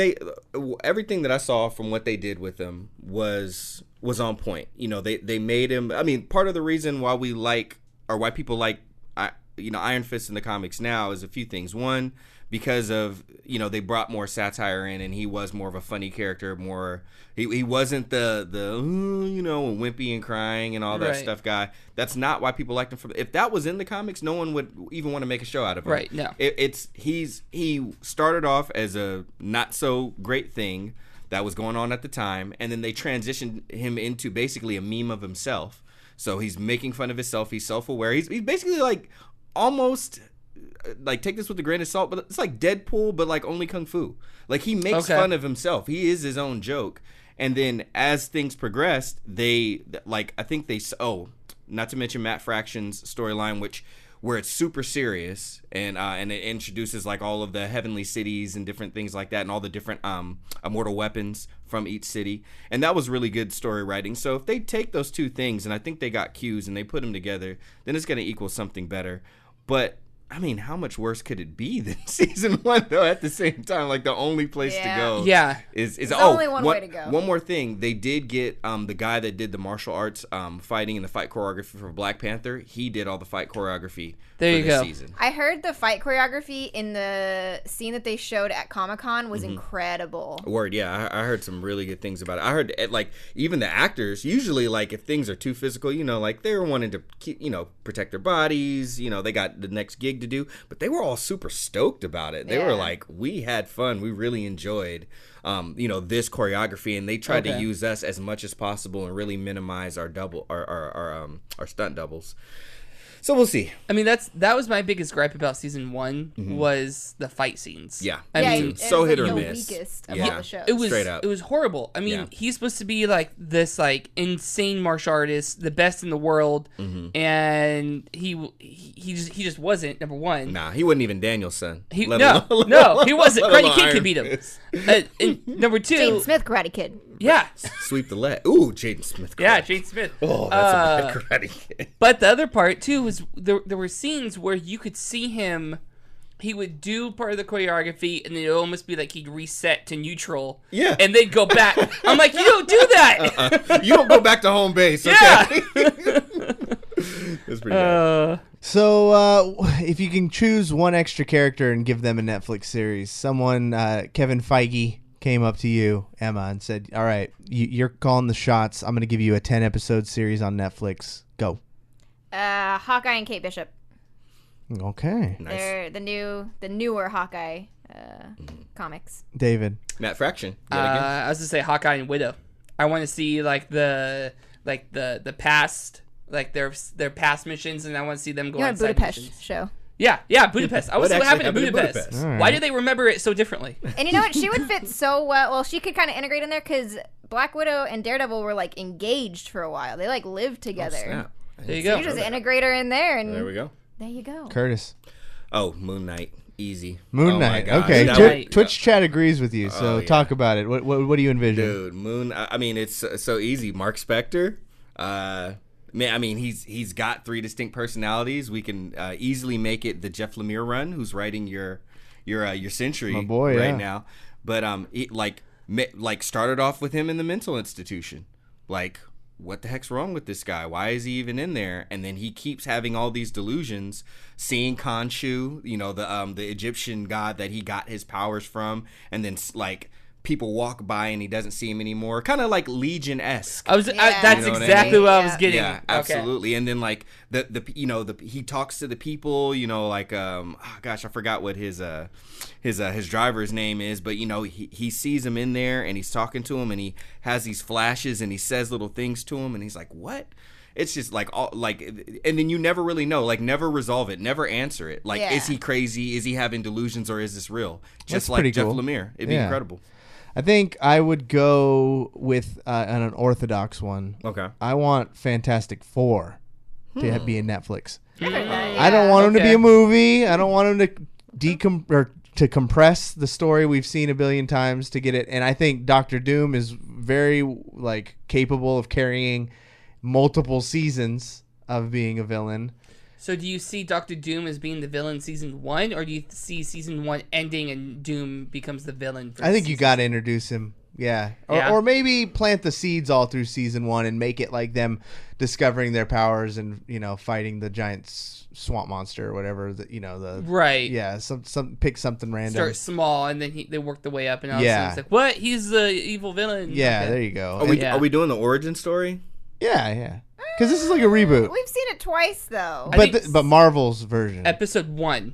everything that I saw from what they did with him was on point. You know, they made him. I mean, part of the reason why we like or why people like, Iron Fist in the comics now is a few things. One, because of they brought more satire in, and he was more of a funny character. He wasn't the wimpy and crying and all that Right. stuff guy. That's not why people liked him. If that was in the comics, no one would even want to make a show out of him. Right, no. He started off as a not so great thing that was going on at the time, and then they transitioned him into basically a meme of himself. So he's making fun of himself. He's self-aware. He's basically like almost like, take this with a grain of salt, but it's like Deadpool, but like only kung fu. Like, he makes Okay. fun of himself. He is his own joke. And then as things progressed, not to mention Matt Fraction's storyline, which where it's super serious and it introduces like all of the heavenly cities and different things like that and all the different immortal weapons from each city. And that was really good story writing. So if they take those two things, and I think they got cues and they put them together, then it's going to equal something better. But I mean, how much worse could it be than season 1 though? At the same time, like the only place to go, is only one way to go. One more thing, they did get the guy that did the martial arts fighting and the fight choreography for Black Panther. He did all the fight choreography. There you for this go. Season. I heard the fight choreography in the scene that they showed at Comic-Con was incredible. Word, yeah, I heard some really good things about it. I heard like even the actors usually like if things are too physical, you know, like they were wanting to keep, you know, protect their bodies. You know, they got the next gig to do, but they were all super stoked about it. They were like, we had fun, we really enjoyed you know, this choreography, and they tried to use us as much as possible and really minimize our stunt doubles. So we'll see. I mean, that was my biggest gripe about season 1 was the fight scenes. Yeah, I mean, so hit or the miss. Weakest of Yeah. all the shows. it was Straight up. It was horrible. I mean, he's supposed to be like this like insane martial artist, the best in the world, and he just wasn't. Number one, Nah, he wasn't even Daniel's son. he wasn't. Karate Kid could beat him. And number 2, Jaden Smith, Karate Kid. yeah, Sweep the leg. Ooh, Jaden Smith. yeah, Jaden Smith. Oh, that's a bad Karate Kid. But the other part too was there were scenes where you could see him. He would do part of the choreography, and then it would almost be like he'd reset to neutral. Yeah. And they'd go back. I'm like, you don't do that. You don't go back to home base, okay? Yeah. That's pretty bad. So, if you can choose one extra character and give them a Netflix series, someone, Kevin Feige, came up to you, Emma, and said, all right, you're calling the shots. I'm going to give you a 10-episode series on Netflix. Go. Hawkeye and Kate Bishop. Okay. Nice. They're the newer Hawkeye comics. David. Matt Fraction. Yet again. I was gonna say Hawkeye and Widow. I want to see like the past, like their past missions, and I want to see them go You on want a side Budapest missions. show. Yeah, Budapest. I want to see what happened in Budapest. All right. Why do they remember it so differently? And you know what? She would fit so well. Well, she could kind of integrate in there because Black Widow and Daredevil were like engaged for a while. They like lived together. Snap. There you go. You just integrate her in there, and There we go. there you go. Curtis. Oh, Moon Knight. Easy. Moon Oh my Knight. gosh. Okay. That Twitch- was- Twitch chat agrees with you, so yeah. talk about it. What do you envision? Dude, Moon. I mean, it's so easy. Mark Spector. Man, I mean, he's got 3 distinct personalities. We can easily make it the Jeff Lemire run, who's writing your Century My boy, right yeah. now. But it, like started off with him in the mental institution. Like, what the heck's wrong with this guy? Why is he even in there? And then he keeps having all these delusions, seeing Khonshu, you know, the Egyptian god that he got his powers from, and then like people walk by and he doesn't see him anymore. Kind of like Legion-esque. That's You know what I exactly mean? what I was getting. Yeah, absolutely. And then like he talks to the people, you know, like gosh, I forgot what his driver's name is, but you know, he sees him in there and he's talking to him and he has these flashes and he says little things to him and he's like, what? It's just like all like, and then you never really know, like never resolve it, never answer it. Like, is he crazy? Is he having delusions, or is this real? Just That's like pretty Jeff cool. Lemire, it'd be incredible. I think I would go with an unorthodox one. Okay. I want Fantastic Four to be in Netflix. Yeah. I don't want them to be Okay. a movie. I don't want them to compress the story we've seen a billion times to get it. And I think Doctor Doom is very like capable of carrying multiple seasons of being a villain. So do you see Doctor Doom as being the villain season 1, or do you see season 1 ending and Doom becomes the villain? For I think you got to introduce him. Yeah. Or maybe plant the seeds all through season 1 and make it like them discovering their powers and, you know, fighting the giant swamp monster or whatever, right. Yeah, some pick something random. Start small and then they work their way up and all Yeah. it's like, what? He's the evil villain. Yeah, Okay. there you go. Are we doing the origin story? Yeah. Because this is like a reboot. We've seen it twice though. I think But Marvel's version. Episode 1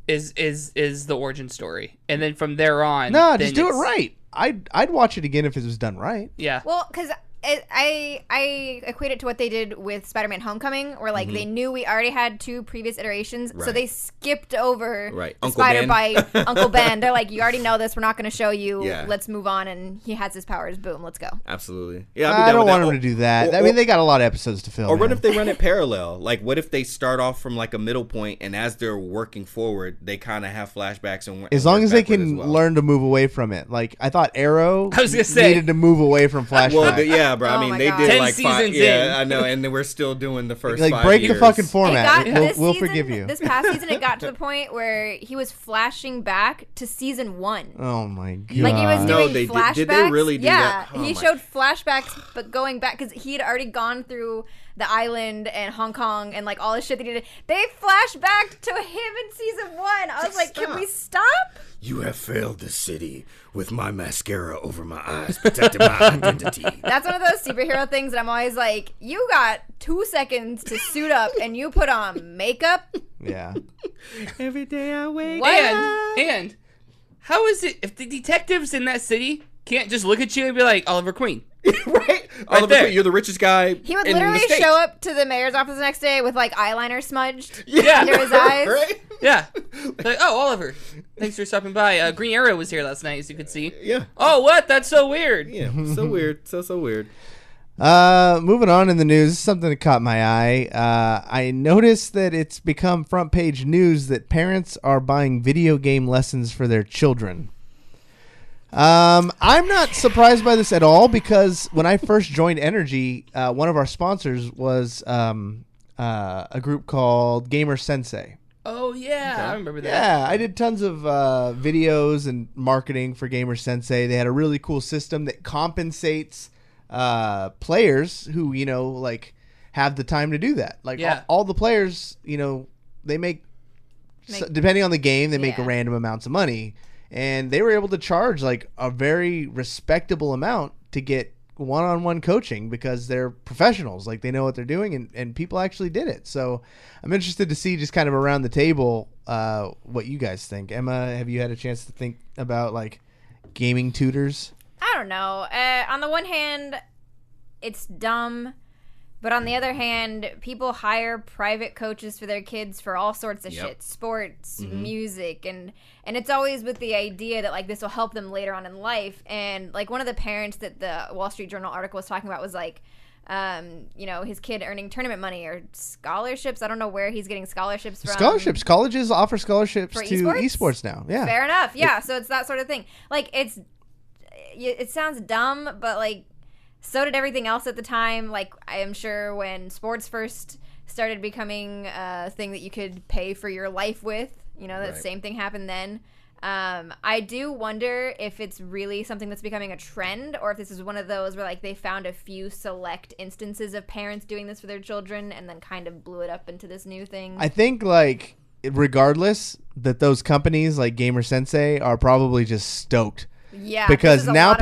is the origin story, and then from there on, No, then just do it it's- right. I'd watch it again if it was done right. Yeah. Well, because I equate it to what they did with Spider-Man Homecoming, where like they knew we already had 2 previous iterations, so they skipped over the Uncle Spider Ben. Bite, Uncle Ben. They're like, you already know this. We're not going to show you. Yeah. Let's move on. And he has his powers. Boom. Let's go. Absolutely. Yeah, I don't want them to do that. I mean, they got a lot of episodes to fill. Or what if they run it parallel? Like, what if they start off from like a middle point, and as they're working forward, they kind of have flashbacks and as long as they can learn to move away from it. Like I thought, Arrow needed to move away from flashbacks. Well, yeah, bro. I mean, they did 10 like 5. seasons Yeah, in. I know, and then we're still doing the first. Like 5 break years. the fucking format. We'll season, forgive you. This past season, it got to the point where he was flashing back to season 1. Oh my god! Like he was doing they flashbacks. did they really do that? Yeah, he showed flashbacks, but going back because he had already gone through the island and Hong Kong and like all the shit that he did. They flashed back to him in season 1. I was like, can we stop? You have failed the city with my mascara over my eyes, protecting my identity. That's one of those superhero things that I'm always like, you got 2 seconds to suit up and you put on makeup. Yeah. Every day I wake And how is it if the detectives in that city can't just look at you and be like, Oliver Queen? right? Oliver there. Queen, you're the richest guy. He would in literally the States. show up to the mayor's office the next day with like eyeliner smudged Yeah. under his eyes. Right? Yeah. Like, oh, Oliver, thanks for stopping by. Green Arrow was here last night, as you could see. Yeah. Oh, what? That's so weird. Yeah. So weird. So weird. Moving on in the news, something that caught my eye. I noticed that it's become front page news that parents are buying video game lessons for their children. I'm not surprised by this at all because when I first joined Energy, one of our sponsors was a group called Gamer Sensei. Oh, yeah. I remember that. Yeah, I did tons of videos and marketing for Gamer Sensei. They had a really cool system that compensates players who, like have the time to do that. Like all the players, they make depending on the game, they make a random amounts of money. And they were able to charge like a very respectable amount to get one-on-one coaching because they're professionals. Like they know what they're doing and people actually did it. So I'm interested to see just kind of around the table what you guys think. Emma, have you had a chance to think about like gaming tutors? I don't know. On the one hand, it's dumb. But on the other hand, people hire private coaches for their kids for all sorts of shit. Sports, music, and it's always with the idea that like this will help them later on in life. And like one of the parents that the Wall Street Journal article was talking about was like, his kid earning tournament money or scholarships. I don't know where he's getting scholarships from. Scholarships. Colleges offer scholarships for to esports now. Yeah. Fair enough. Yeah. So it's that sort of thing. Like it sounds dumb, but like, so did everything else at the time. Like, I am sure when sports first started becoming a thing that you could pay for your life with, that same thing happened then. I do wonder if it's really something that's becoming a trend or if this is one of those where, like, they found a few select instances of parents doing this for their children and then kind of blew it up into this new thing. I think, like, regardless, that those companies like Gamer Sensei are probably just stoked. Yeah, because now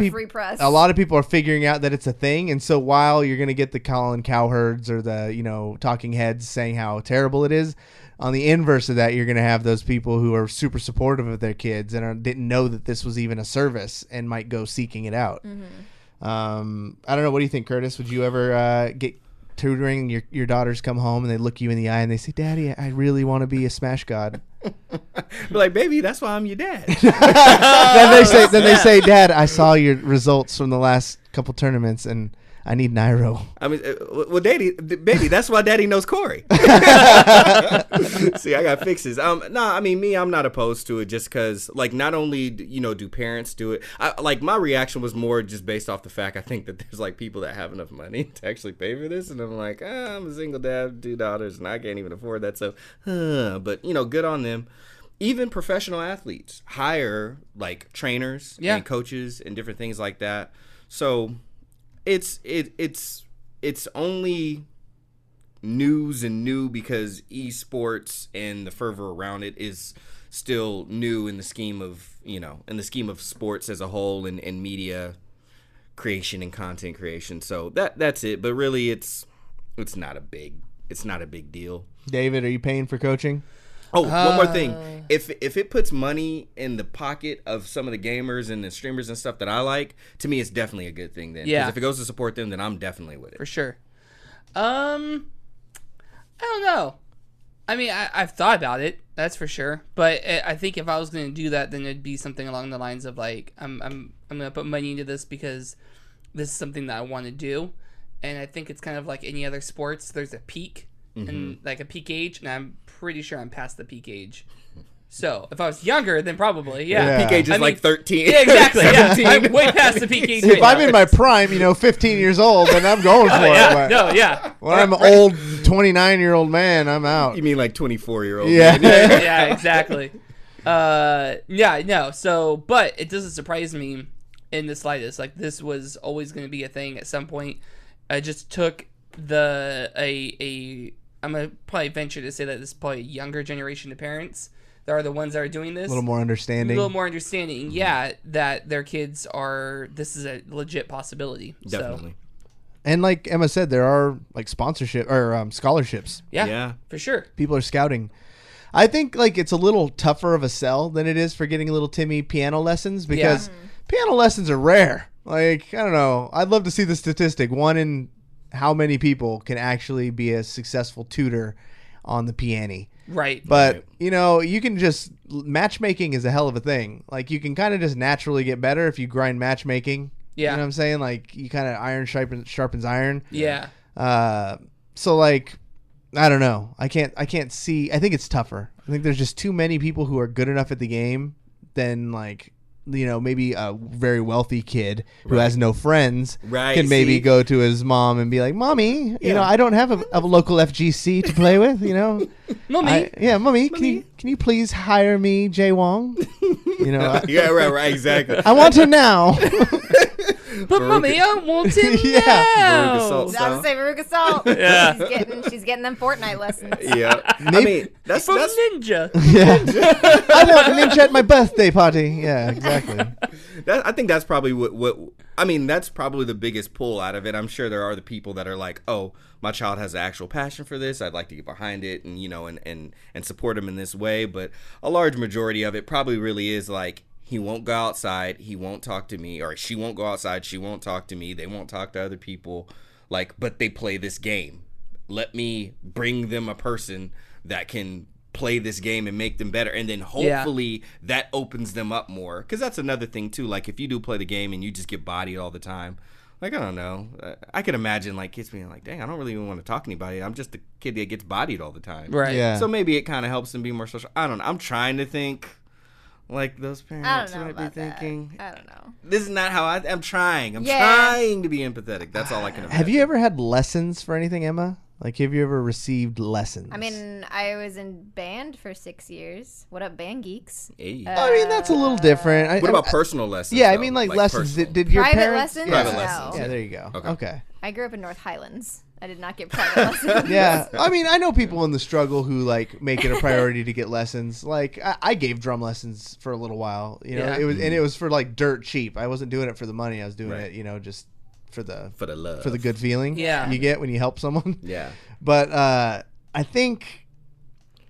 a lot of people are figuring out that it's a thing, and so while you're going to get the Colin Cowherds or the talking heads saying how terrible it is, on the inverse of that, you're going to have those people who are super supportive of their kids and didn't know that this was even a service and might go seeking it out. I don't know. What do you think, Curtis? Would you ever get tutoring? Your daughters come home and they look you in the eye and they say, "Daddy, I really want to be a Smash God." Be like, "Baby, that's why I'm your dad." then they say, "Dad, I saw your results from the last couple tournaments and I need Nairo." I mean, well, baby, that's why Daddy knows Cory. See, I got fixes. I mean, I'm not opposed to it just because, like, not only do parents do it. Like, my reaction was more just based off the fact I think that there's like people that have enough money to actually pay for this, and I'm like, I'm a single dad, 2 daughters, and I can't even afford that. So, but good on them. Even professional athletes hire like trainers and coaches and different things like that. So it's only news and new because esports and the fervor around it is still new in the scheme of sports as a whole and media creation and content creation. So that's it. But really, it's not a big deal. David, are you paying for coaching? Oh, one more thing. if it puts money in the pocket of some of the gamers and the streamers and stuff that I like, to me, it's definitely a good thing. Then, Yeah. because if it goes to support them, then I'm definitely with it. For sure. I don't know. I mean, I've thought about it. That's for sure. But I think if I was going to do that, then it'd be something along the lines of like, I'm going to put money into this because this is something that I want to do. And I think it's kind of like any other sports. There's a peak and like a peak age, and I'm pretty sure I'm past the peak age. So if I was younger, then probably, yeah. Peak age is like 13. Yeah, exactly. Yeah. I'm way past the peak age. If right I'm now. in my prime, 15 years old, then I'm going for it. Yeah, But no, yeah. when I'm an old 29-year-old man, I'm out. You mean like 24-year-old? Yeah. Yeah, exactly. Yeah, no. So, but it doesn't surprise me in the slightest. Like, this was always going to be a thing at some point. I just took I'm gonna probably venture to say that this is probably a younger generation of parents that are the ones that are doing this. A little more understanding. Yeah, that their kids this is a legit possibility. Definitely. So, And like Emma said, there are like sponsorship or scholarships. yeah, for sure. People are scouting. I think like it's a little tougher of a sell than it is for getting a little Timmy piano lessons because piano lessons are rare. Like, I don't know. I'd love to see the statistic. One in how many people can actually be a successful tutor on the piano. Right. But, you can just, matchmaking is a hell of a thing. Like, you can kind of just naturally get better if you grind matchmaking. Yeah. You know what I'm saying? Like, you kind of iron sharpens iron. Yeah. So, like, I don't know. I can't see. I think it's tougher. I think there's just too many people who are good enough at the game than, like, maybe a very wealthy kid who has no friends can maybe go to his mom and be like, "Mommy, I don't have a local FGC to play with, Mommy. Mommy, can you please hire me Jay Wong? Yeah, right, exactly. I want him now." But Mommy, I want him Yeah. now. Veruca Salt I was gonna say Veruca Salt. Yeah. She's getting them Fortnite lessons. Yeah. I mean, that's From Ninja. Yeah. I want a ninja at my birthday party. Yeah, exactly. I think that's probably that's probably the biggest pull out of it. I'm sure there are the people that are like, oh, my child has an actual passion for this. I'd like to get behind it and, and support him in this way. But a large majority of it probably really is like, he won't go outside. He won't talk to me. Or she won't go outside. She won't talk to me. They won't talk to other people. Like, but they play this game. Let me bring them a person that can play this game and make them better. And then hopefully that opens them up more. Because that's another thing, too. Like, if you do play the game and you just get bodied all the time, like, I don't know. I could imagine, like, kids being like, dang, I don't really even want to talk to anybody. I'm just the kid that gets bodied all the time. Right. Yeah. So maybe it kind of helps them be more social. I don't know. I'm trying to think like those parents might be thinking. I don't know. This is not how I'm trying. I'm trying to be empathetic. That's all I can imagine. Have you ever had lessons for anything, Emma? Like, have you ever received lessons? I mean, I was in band for 6 years. What up, band geeks? Hey. I mean, that's a little different. What about personal lessons? Yeah, I though? mean, like lessons. personal. Did your Private parents? lessons? Yeah. Private No. lessons. Yeah, there you go. Okay. I grew up in North Highlands. I did not get private lessons. Yeah, I mean, I know people in the struggle who like make it a priority to get lessons. Like, I gave drum lessons for a little while. Yeah. It was for like dirt cheap. I wasn't doing it for the money. I was doing Right. it, just for the love. for the good feeling. Yeah. you get when you help someone. Yeah. But I think,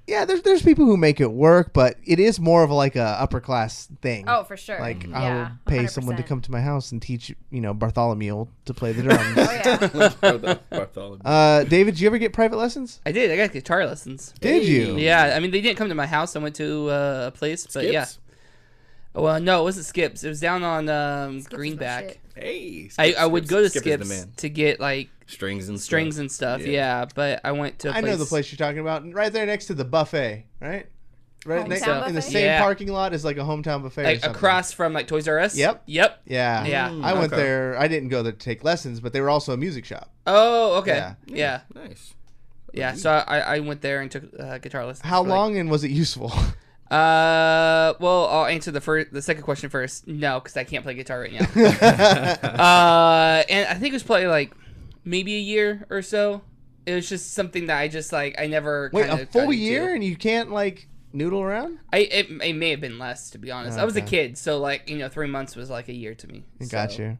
yeah, there's people who make it work, but it is more of like a upper class thing. Oh, for sure. Like, Yeah, I will pay 100%. someone to come to my house and teach, Bartholomew to play the drums. Oh, yeah. Bartholomew. David, did you ever get private lessons? I did. I got guitar lessons. Did you? Yeah, I mean, they didn't come to my house. I went to a place, but yeah. Skips? Well, no, it wasn't Skips. It was down on Skips is my Greenback. shit. Hey. I would go to Skip is the Skips man. to get like Strings and stuff. Yeah. Yeah, but I went to. I know the place you're talking about, right there next to the buffet, right? Right next Hometown in the buffet? same Yeah. parking lot is like a hometown buffet. or Like something. across from like Toys R Us. Yep. Yep. Yeah. Yeah. I went okay. there. I didn't go there to take lessons, but they were also a music shop. Oh, okay. Yeah. Yeah. Nice. Yeah. So I went there and took guitar lessons. How for, like- long and was it useful? Well, I'll answer the second question first. No, because I can't play guitar right now. And I think it was probably like maybe a year or so. It was just something that I just like. I never. Wait, kinda a full got into. year and you can't like noodle around? It may have been less, to be honest. I was a Okay. kid, so like 3 months was like a year to me. Got So- you.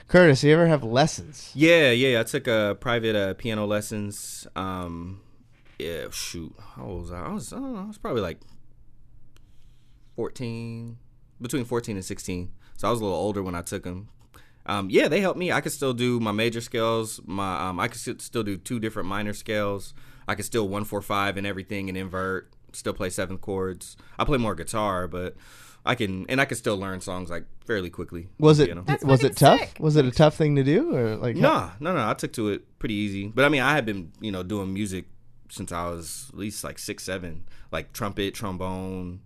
Curtis, you ever have lessons? Yeah. I took private piano lessons. Yeah, shoot. How old was I? I don't know. I was probably like 14, between 14 and 16. So I was a little older when I took them. Yeah, they helped me. I could still do my major scales. I could still do 2 different minor scales. I could still 1-4-5 and everything and invert. Still play 7th chords. I play more guitar, but I can still learn songs like fairly quickly. Was it tough? Sick. Was it a tough thing to do, or like? No. I took to it pretty easy. But I mean, I had been doing music since I was at least like 6, 7, like trumpet, trombone,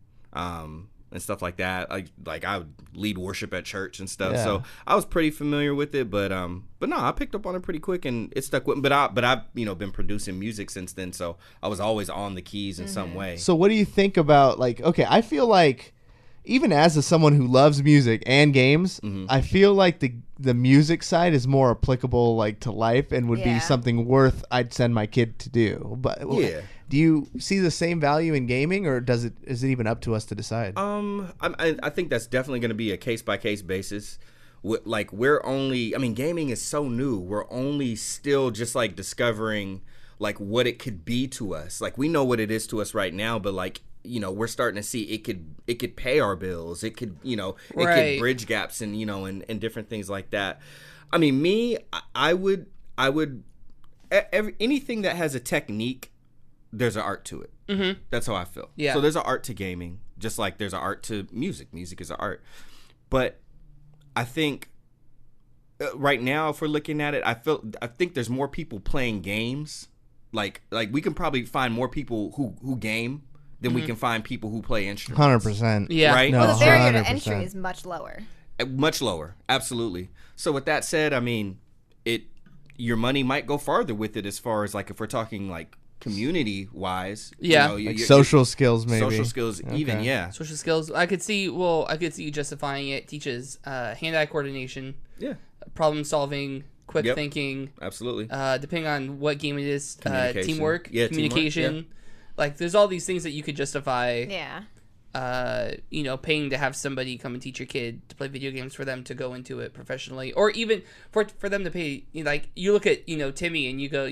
and stuff like that. Like I would lead worship at church and stuff. Yeah. So I was pretty familiar with it. But no, I picked up on it pretty quick and it stuck with me. But I've been producing music since then, so I was always on the keys in some way. So what do you think about like? Okay, I feel like even as someone who loves music and games, I feel like the music side is more applicable like to life and would be something worth I'd send my kid to do. But yeah. Do you see the same value in gaming, or is it even up to us to decide? I think that's definitely going to be a case by case basis. Like gaming is so new. We're only still just like discovering like what it could be to us. Like we know what it is to us right now, but like we're starting to see it could pay our bills. It could it could bridge gaps and and different things like that. I mean, I would anything that has a technique, there's an art to it. Mm-hmm. That's how I feel. Yeah. So there's an art to gaming, just like there's an art to music. Music is an art. But I think right now, if we're looking at it, I think there's more people playing games. Like we can probably find more people who game than we can find people who play instruments. 100%. Yeah. Right? Well, the barrier to 100%. entry is much lower. Much lower. Absolutely. So with that said, I mean, your money might go farther with it as far as like if we're talking like community wise. Yeah. Like social skills, maybe. Social skills, even, yeah. Social skills. I could see you justifying it. Teaches hand-eye coordination. Yeah. Problem solving. Quick thinking. Absolutely. Depending on what game it is. Teamwork. Yeah, communication. teamwork, yeah. Like, there's all these things that you could justify. Yeah. Paying to have somebody come and teach your kid to play video games for them to go into it professionally, or even for them to pay. Like, you look at Timmy and you go,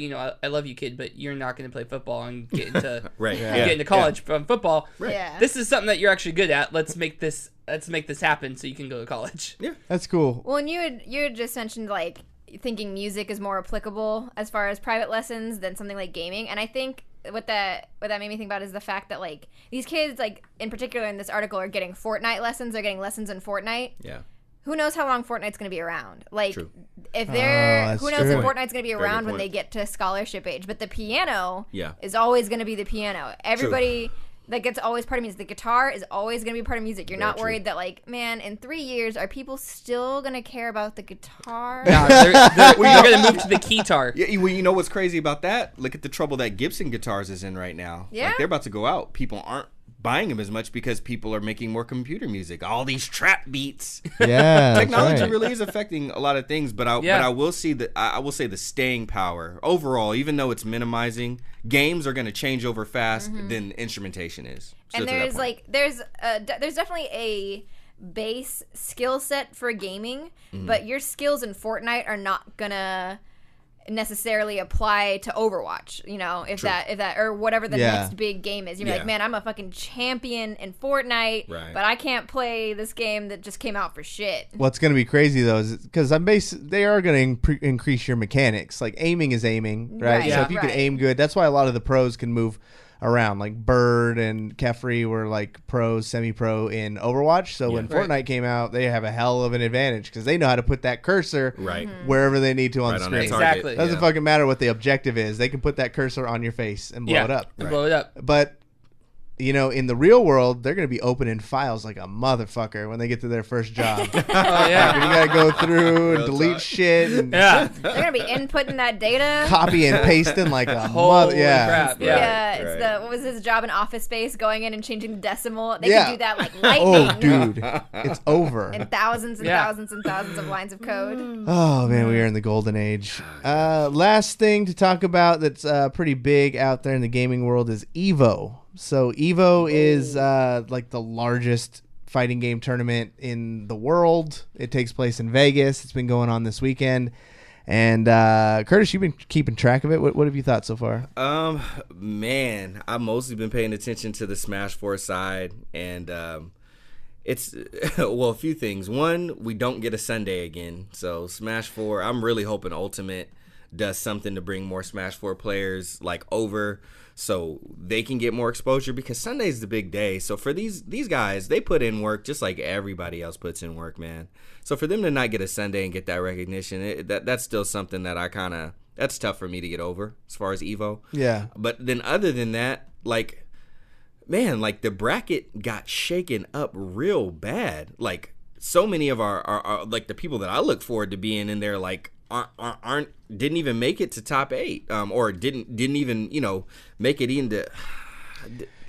I love you, kid, but you're not going to play football and get into get into college from football. Right. Yeah. This is something that you're actually good at. Let's make this happen so you can go to college. Yeah, that's cool. Well, and you had just mentioned like thinking music is more applicable as far as private lessons than something like gaming, and I think what that made me think about is the fact that like these kids, like in particular in this article, are getting Fortnite lessons. They're getting lessons in Fortnite. Yeah. Who knows how long Fortnite's going to be around? Like, True. if they're who knows true. if Fortnite's going to be Very around good when they point. get to scholarship age? But the piano Yeah. is always going to be the piano. Everybody. That gets always part of music. The guitar is always going to be part of music. You're Very not true. worried that, like, man, in 3 years, are people still going to care about the guitar? No, they're going to move to the keytar. Yeah, well, you know what's crazy about that? Look at the trouble that Gibson Guitars is in right now. Yeah. Like, they're about to go out. People aren't buying them as much because people are making more computer music. All these trap beats. Yeah, that's Technology right. really is affecting a lot of things, but I will say the staying power overall, even though it's minimizing, games are going to change over fast than instrumentation is. Still And to that there's point. like there's definitely a base skill set for gaming, but your skills in Fortnite are not gonna necessarily apply to Overwatch, if True. that or whatever the Yeah. next big game is. You're Yeah. like, man, I'm a fucking champion in Fortnite, Right. but I can't play this game that just came out for shit. What's going to be crazy though is because they are going to increase your mechanics. Like aiming is aiming, right? Right, So if you can right. aim good, that's why a lot of the pros can move around. Like Bird and Kefri were like pros, semi-pro in Overwatch. So when Right. Fortnite came out, they have a hell of an advantage because they know how to put that cursor Right. wherever they need to on Right the on that screen. target. Exactly. Doesn't Yeah. fucking matter what the objective is. They can put that cursor on your face and blow it up. And blow it up. But in the real world, they're going to be opening files like a motherfucker when they get to their first job. Oh yeah. You got to go through and Real delete talk. shit and Yeah. They're gonna be inputting that data. copy and pasting like a Holy mother. Yeah. crap. Yeah, Yeah. it's right. what was his job in Office Space? Going in and changing the decimal. They Yeah. can do that like Oh, lightning. dude, it's over. And thousands and Yeah. thousands and thousands of lines of code. Oh man, we are in the golden age. Last thing to talk about that's pretty big out there in the gaming world is Evo. So Evo is like the largest fighting game tournament in the world. It takes place in Vegas. It's been going on this weekend. And Curtis, you've been keeping track of it. What have you thought so far? Man, I've mostly been paying attention to the Smash 4 side, and it's well, a few things. One, we don't get a Sunday again. So Smash 4, I'm really hoping Ultimate does something to bring more Smash 4 players like over so they can get more exposure, because Sunday's the big day. So for these guys, they put in work just like everybody else puts in work, man. So for them to not get a Sunday and get that recognition, that's still something that that's tough for me to get over as far as Evo. Yeah. But then other than that, like, man, like the bracket got shaken up real bad. Like so many of our like the people that I look forward to being in there, like didn't even make it to top 8, or didn't even make it into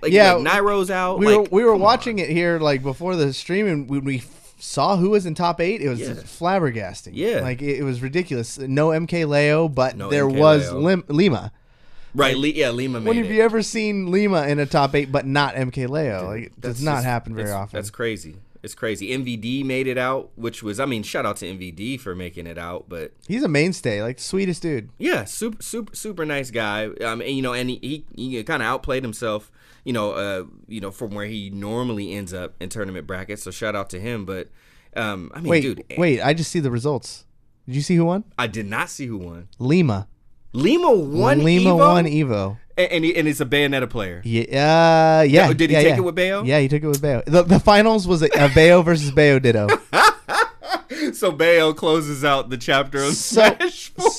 like Nairo's out. We were watching it here like before the stream, and when we saw who was in top 8, it was flabbergasting. Yeah, like it was ridiculous. No MK Leo, but there MK was Leo. Lima. Right, Lima made When it. have you ever seen Lima in a top 8 but not MK Leo? Like, it does not happen very often. That's crazy. It's crazy. MVD made it out, which was, I mean, shout out to MVD for making it out, but he's a mainstay, like the sweetest dude. Yeah, super nice guy. And he kind of outplayed himself, from where he normally ends up in tournament brackets. So shout out to him. But I mean, wait, I just see the results. Did you see who won? I did not see who won. Lima won. Lima won Evo. And it's a Bayonetta player. Yeah. Did he take it with Bayo? Yeah, he took it with Bayo. The finals was a Bayo versus Bayo Ditto. So Bayo closes out the chapter of Smash 4.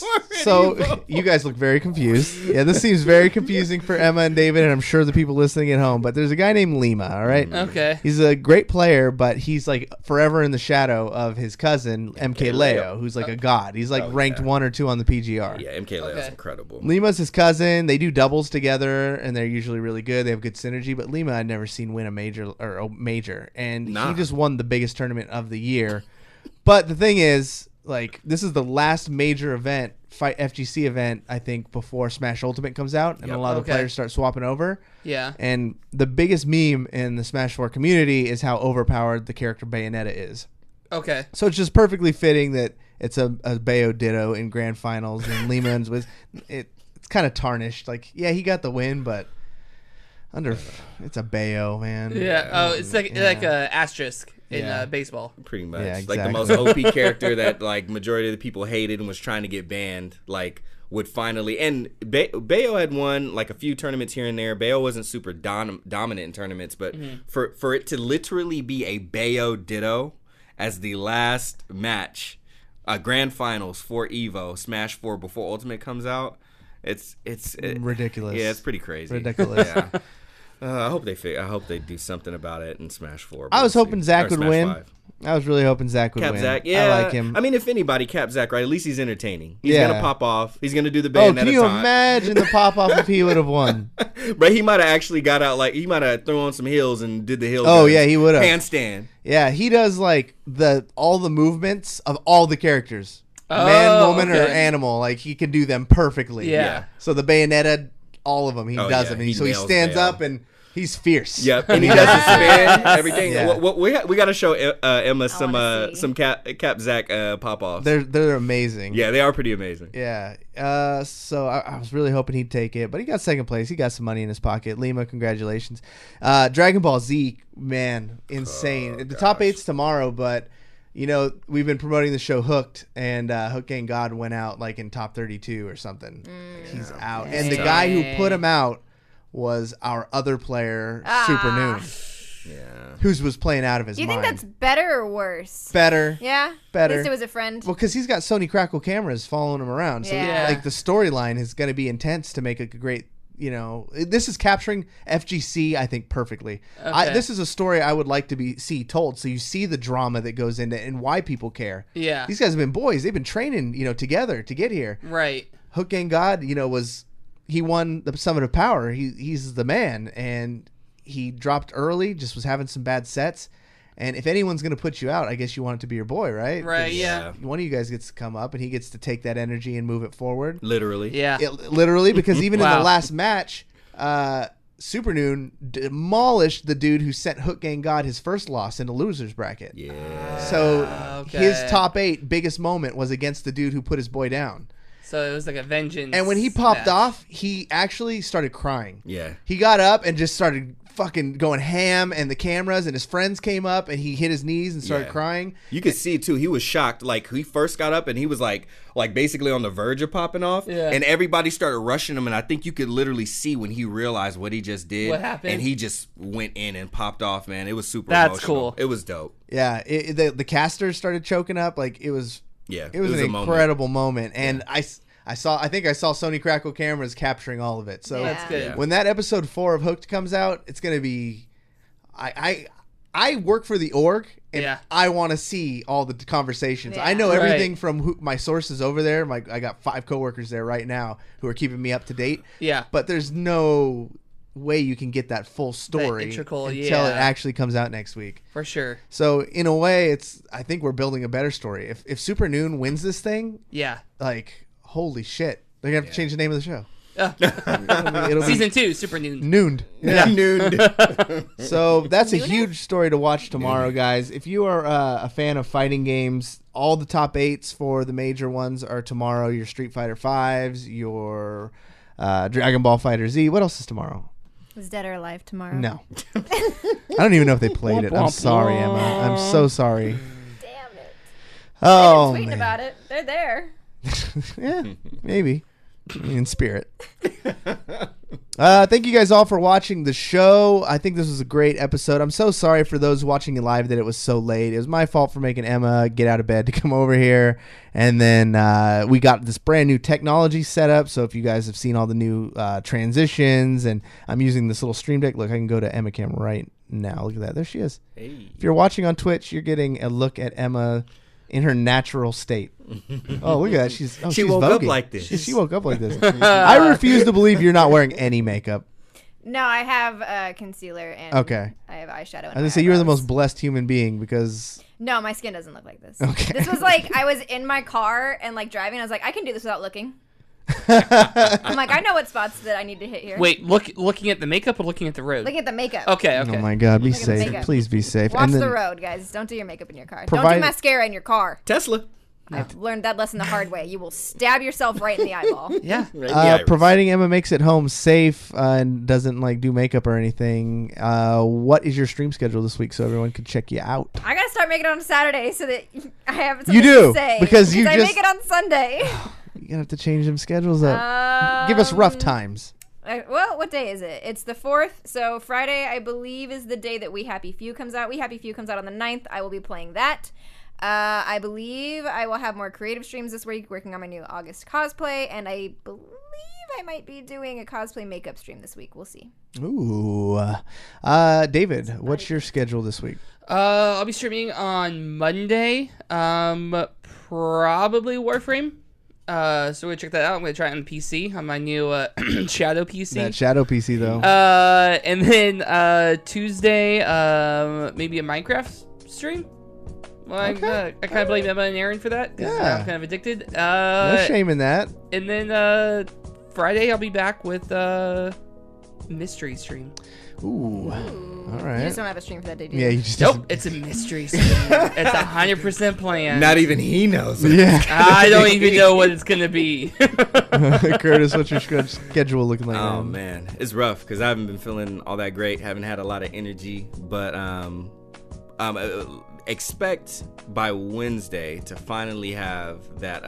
So you guys look very confused. Yeah, this seems very confusing for Emma and David, and I'm sure the people listening at home. But there's a guy named Lima, all right? Okay. He's a great player, but he's like forever in the shadow of his cousin, MK Leo, who's like a god. He's like ranked 1 or 2 on the PGR. Yeah, MK Leo's incredible. Lima's his cousin. They do doubles together, and they're usually really good. They have good synergy. But Lima I'd never seen win a major, and he just won the biggest tournament of the year. But the thing is, like, this is the last major event, Fight FGC event, I think, before Smash Ultimate comes out, and a lot of the players start swapping over. Yeah. And the biggest meme in the Smash 4 community is how overpowered the character Bayonetta is. Okay. So it's just perfectly fitting that it's a Bayo Ditto in grand finals, and Lehman's was it's kind of tarnished. Like, yeah, he got the win, but it's a Bayo, man. Yeah. Oh, it's like a asterisk in baseball. Pretty much. Yeah, exactly. Like the most OP character that like majority of the people hated and was trying to get banned, like would finally, and Bayo had won like a few tournaments here and there. Bayo wasn't super dominant in tournaments, but for it to literally be a Bayo Ditto as the last match, grand finals for Evo Smash 4 before Ultimate comes out, it's ridiculous. Yeah, it's pretty crazy. Ridiculous. Yeah. I hope they do something about it in Smash 4. I was hoping Zach would win. 5. I was really hoping Zach would win. Zach, yeah, I like him. I mean, if anybody, Cap Zach, right? At least he's entertaining. He's gonna pop off. He's gonna do the Bayonetta can you time. imagine the pop off if he would have won? But he might have actually got out, like he might have thrown on some heels and did the heel. Oh yeah, he would have handstand. Yeah, he does like all the movements of all the characters, man, woman, or animal. Like he can do them perfectly. Yeah. So the Bayonetta, all of them, he does them. And so he stands up and he's fierce. Yep, and he does the spin, everything. Yeah. We got to show Emma some Cap Zach pop offs. They're amazing. Yeah, they are pretty amazing. Yeah. So I was really hoping he'd take it, but he got second place. He got some money in his pocket. Lima, congratulations. Dragon Ball Z, man, insane. The top 8's tomorrow, but we've been promoting the show Hooked, and Hook and God went out like in top 32 or something. He's out, and the guy who put him out was our other player, Super Noon. Yeah. Who was playing out of his mind. Do you think that's better or worse? Better. Yeah? Better. At least it was a friend. Well, because he's got Sony Crackle cameras following him around. So, like, the storyline is going to be intense to make a great, this is capturing FGC, I think, perfectly. Okay. This is a story I would like to see told. So you see the drama that goes into it and why people care. Yeah. These guys have been boys. They've been training, together to get here. Right. Hook and God, he won the Summit of Power. He's the man, and he dropped early, just was having some bad sets. And if anyone's going to put you out, I guess you want it to be your boy, right? Right, yeah. One of you guys gets to come up, and he gets to take that energy and move it forward. Literally. Yeah. Literally, because even in the last match, Super Noon demolished the dude who sent Hook Gang God his first loss in the loser's bracket. Yeah. So his top 8 biggest moment was against the dude who put his boy down. So it was like a vengeance. And when he popped off, he actually started crying. Yeah. He got up and just started fucking going ham and the cameras, and his friends came up and he hit his knees and started crying. You could see too, he was shocked. Like he first got up and he was like basically on the verge of popping off. Yeah. And everybody started rushing him, and I think you could literally see when he realized what he just did. What happened? And he just went in and popped off, man. It was super That's emotional. cool. It was dope. Yeah, the casters started choking up. Like it was an incredible moment. And I think I saw Sony Crackle Cameras capturing all of it. So That's good. Yeah. when that episode 4 of Hooked comes out, it's gonna be. I work for the org, and I want to see all the conversations. Yeah. I know everything from my sources over there. I got 5 coworkers there right now who are keeping me up to date. Yeah. But there's no way you can get that full story integral, until it actually comes out next week. For sure. So in a way, I think we're building a better story. If Super Noon wins this thing, like holy shit, they're gonna have to change the name of the show. It'll be Season 2, Super Noon. Nooned. Yeah. Nooned. So that's a huge story to watch tomorrow, guys. If you are a fan of fighting games, all the top 8s for the major ones are tomorrow. Your Street Fighter 5s, your Dragon Ball Fighter Z. What else is tomorrow? Is Dead or Alive tomorrow? No. I don't even know if they played it. I'm sorry, Emma. I'm so sorry. Damn it. Oh, They've been tweeting man. about it. They're there. Yeah, maybe. In spirit. Thank you guys all for watching the show. I think this was a great episode. I'm so sorry for those watching it live that it was so late. It was my fault for making Emma get out of bed to come over here. And then we got this brand new technology set up. So if you guys have seen all the new transitions, and I'm using this little stream deck. Look, I can go to Emma Cam right now. Look at that. There she is. Hey. If you're watching on Twitch, you're getting a look at Emma in her natural state. Oh, look at that. She woke up voguing. like this. She woke up like this. I refuse to believe you're not wearing any makeup. No, I have concealer and I have eyeshadow. was going to say, you're the most blessed human being because... No, my skin doesn't look like this. Okay. This was like, I was in my car and like driving. I was like, I can do this without looking. I'm like, I know what spots that I need to hit here. Wait, looking at the makeup or looking at the road? Look at the makeup. Okay. Oh my God, be Look at the safe. makeup. Please be safe. Watch And then the road, guys. Don't do your makeup in your car. Don't Provide- do mascara in your car. Tesla. I've learned that lesson the hard way. You will stab yourself right in the eyeball. Yeah. Right in the iris. providing Emma makes it home safe and doesn't like do makeup or anything, what is your stream schedule this week so everyone can check you out? I gotta start making it on Saturday so that I have something You do, to say. because you I just- make it on Sunday. You're going to have to change them schedules up. Give us rough times. Well, what day is it? It's the 4th. So Friday, I believe, is the day that We Happy Few comes out. We Happy Few comes out on the 9th. I will be playing that. I believe I will have more creative streams this week, working on my new August cosplay, and I believe I might be doing a cosplay makeup stream this week. We'll see. Ooh. David, what's your schedule this week? I'll be streaming on Monday. Probably Warframe. So we're gonna check that out. I'm gonna try it on PC on my new Shadow PC. That Shadow PC, though. And then Tuesday, maybe a Minecraft stream. Well, Okay. I kind of blame Emma and Aaron for that. 'Cause Yeah. I'm kind of addicted. No shame in that. And then Friday, I'll be back with mystery stream. Ooh. All You right. just don't have a stream for that day, do you? Yeah, you just... Nope, it's a mystery stream. It's 100% planned. Not even he knows. Yeah. I don't even know what it's gonna be. Curtis, what's your schedule looking like? Oh man? man, it's rough because I haven't been feeling all that great. Haven't had a lot of energy, but expect by Wednesday to finally have that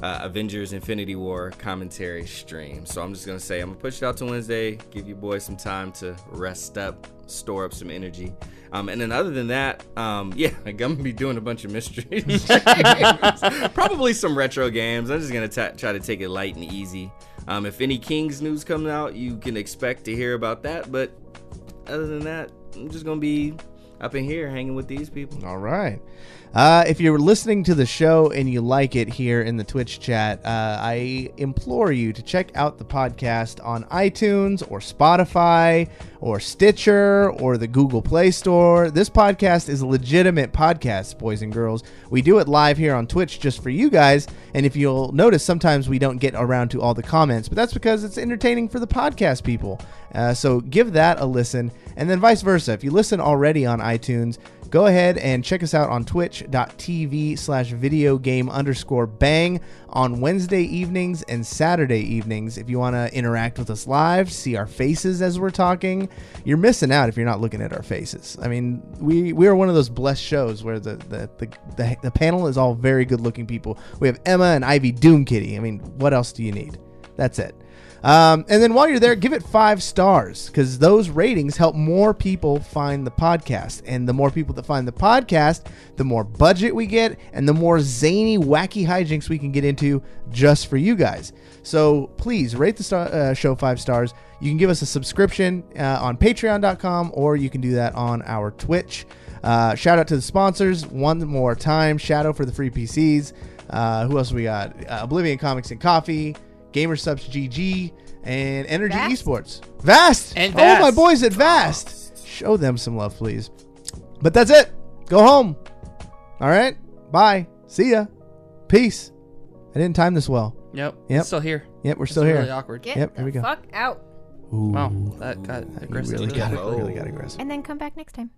Avengers Infinity War commentary stream. So I'm just gonna say I'm gonna push it out to Wednesday, give you boys some time to rest up, store up some energy. And then other than that, yeah, I'm gonna be doing a bunch of mysteries, probably some retro games. I'm just gonna try to take it light and easy. If any Kings news comes out, you can expect to hear about that. But other than that, I'm just gonna be up in here hanging with these people. All right. If you're listening to the show and you like it here in the Twitch chat, I implore you to check out the podcast on iTunes or Spotify or Stitcher or the Google Play Store. This podcast is a legitimate podcast, boys and girls. We do it live here on Twitch just for you guys. And if you'll notice, sometimes we don't get around to all the comments, but that's because it's entertaining for the podcast people. So give that a listen. And then vice versa. If you listen already on iTunes, go ahead and check us out on twitch.tv/videogame_bang on Wednesday evenings and Saturday evenings. If you want to interact with us live, see our faces as we're talking, you're missing out if you're not looking at our faces. I mean, we are one of those blessed shows where the panel is all very good looking people. We have Emma and Ivy Doomkitty. I mean, what else do you need? That's it. And then while you're there, give it 5 stars, because those ratings help more people find the podcast. And the more people that find the podcast, the more budget we get and the more zany, wacky hijinks we can get into just for you guys. So please rate the show 5 stars. You can give us a subscription on patreon.com, or you can do that on our Twitch. Shout out to the sponsors one more time. Shadow for the free PCs. Who else we got? Oblivion Comics and Coffee. Gamersubs GG, and Energy Vast. Esports. Vast! And Oh, Vast. my boys at Vast. Show them some love, please. But that's it. Go home. All right? Bye. See ya. Peace. I didn't time this well. Yep. Yep. It's still here. Yep, we're It's still here. really awkward. Get Yep, the here we go. fuck out. Ooh. Wow, that got You aggressive. really got aggressive. And then come back next time.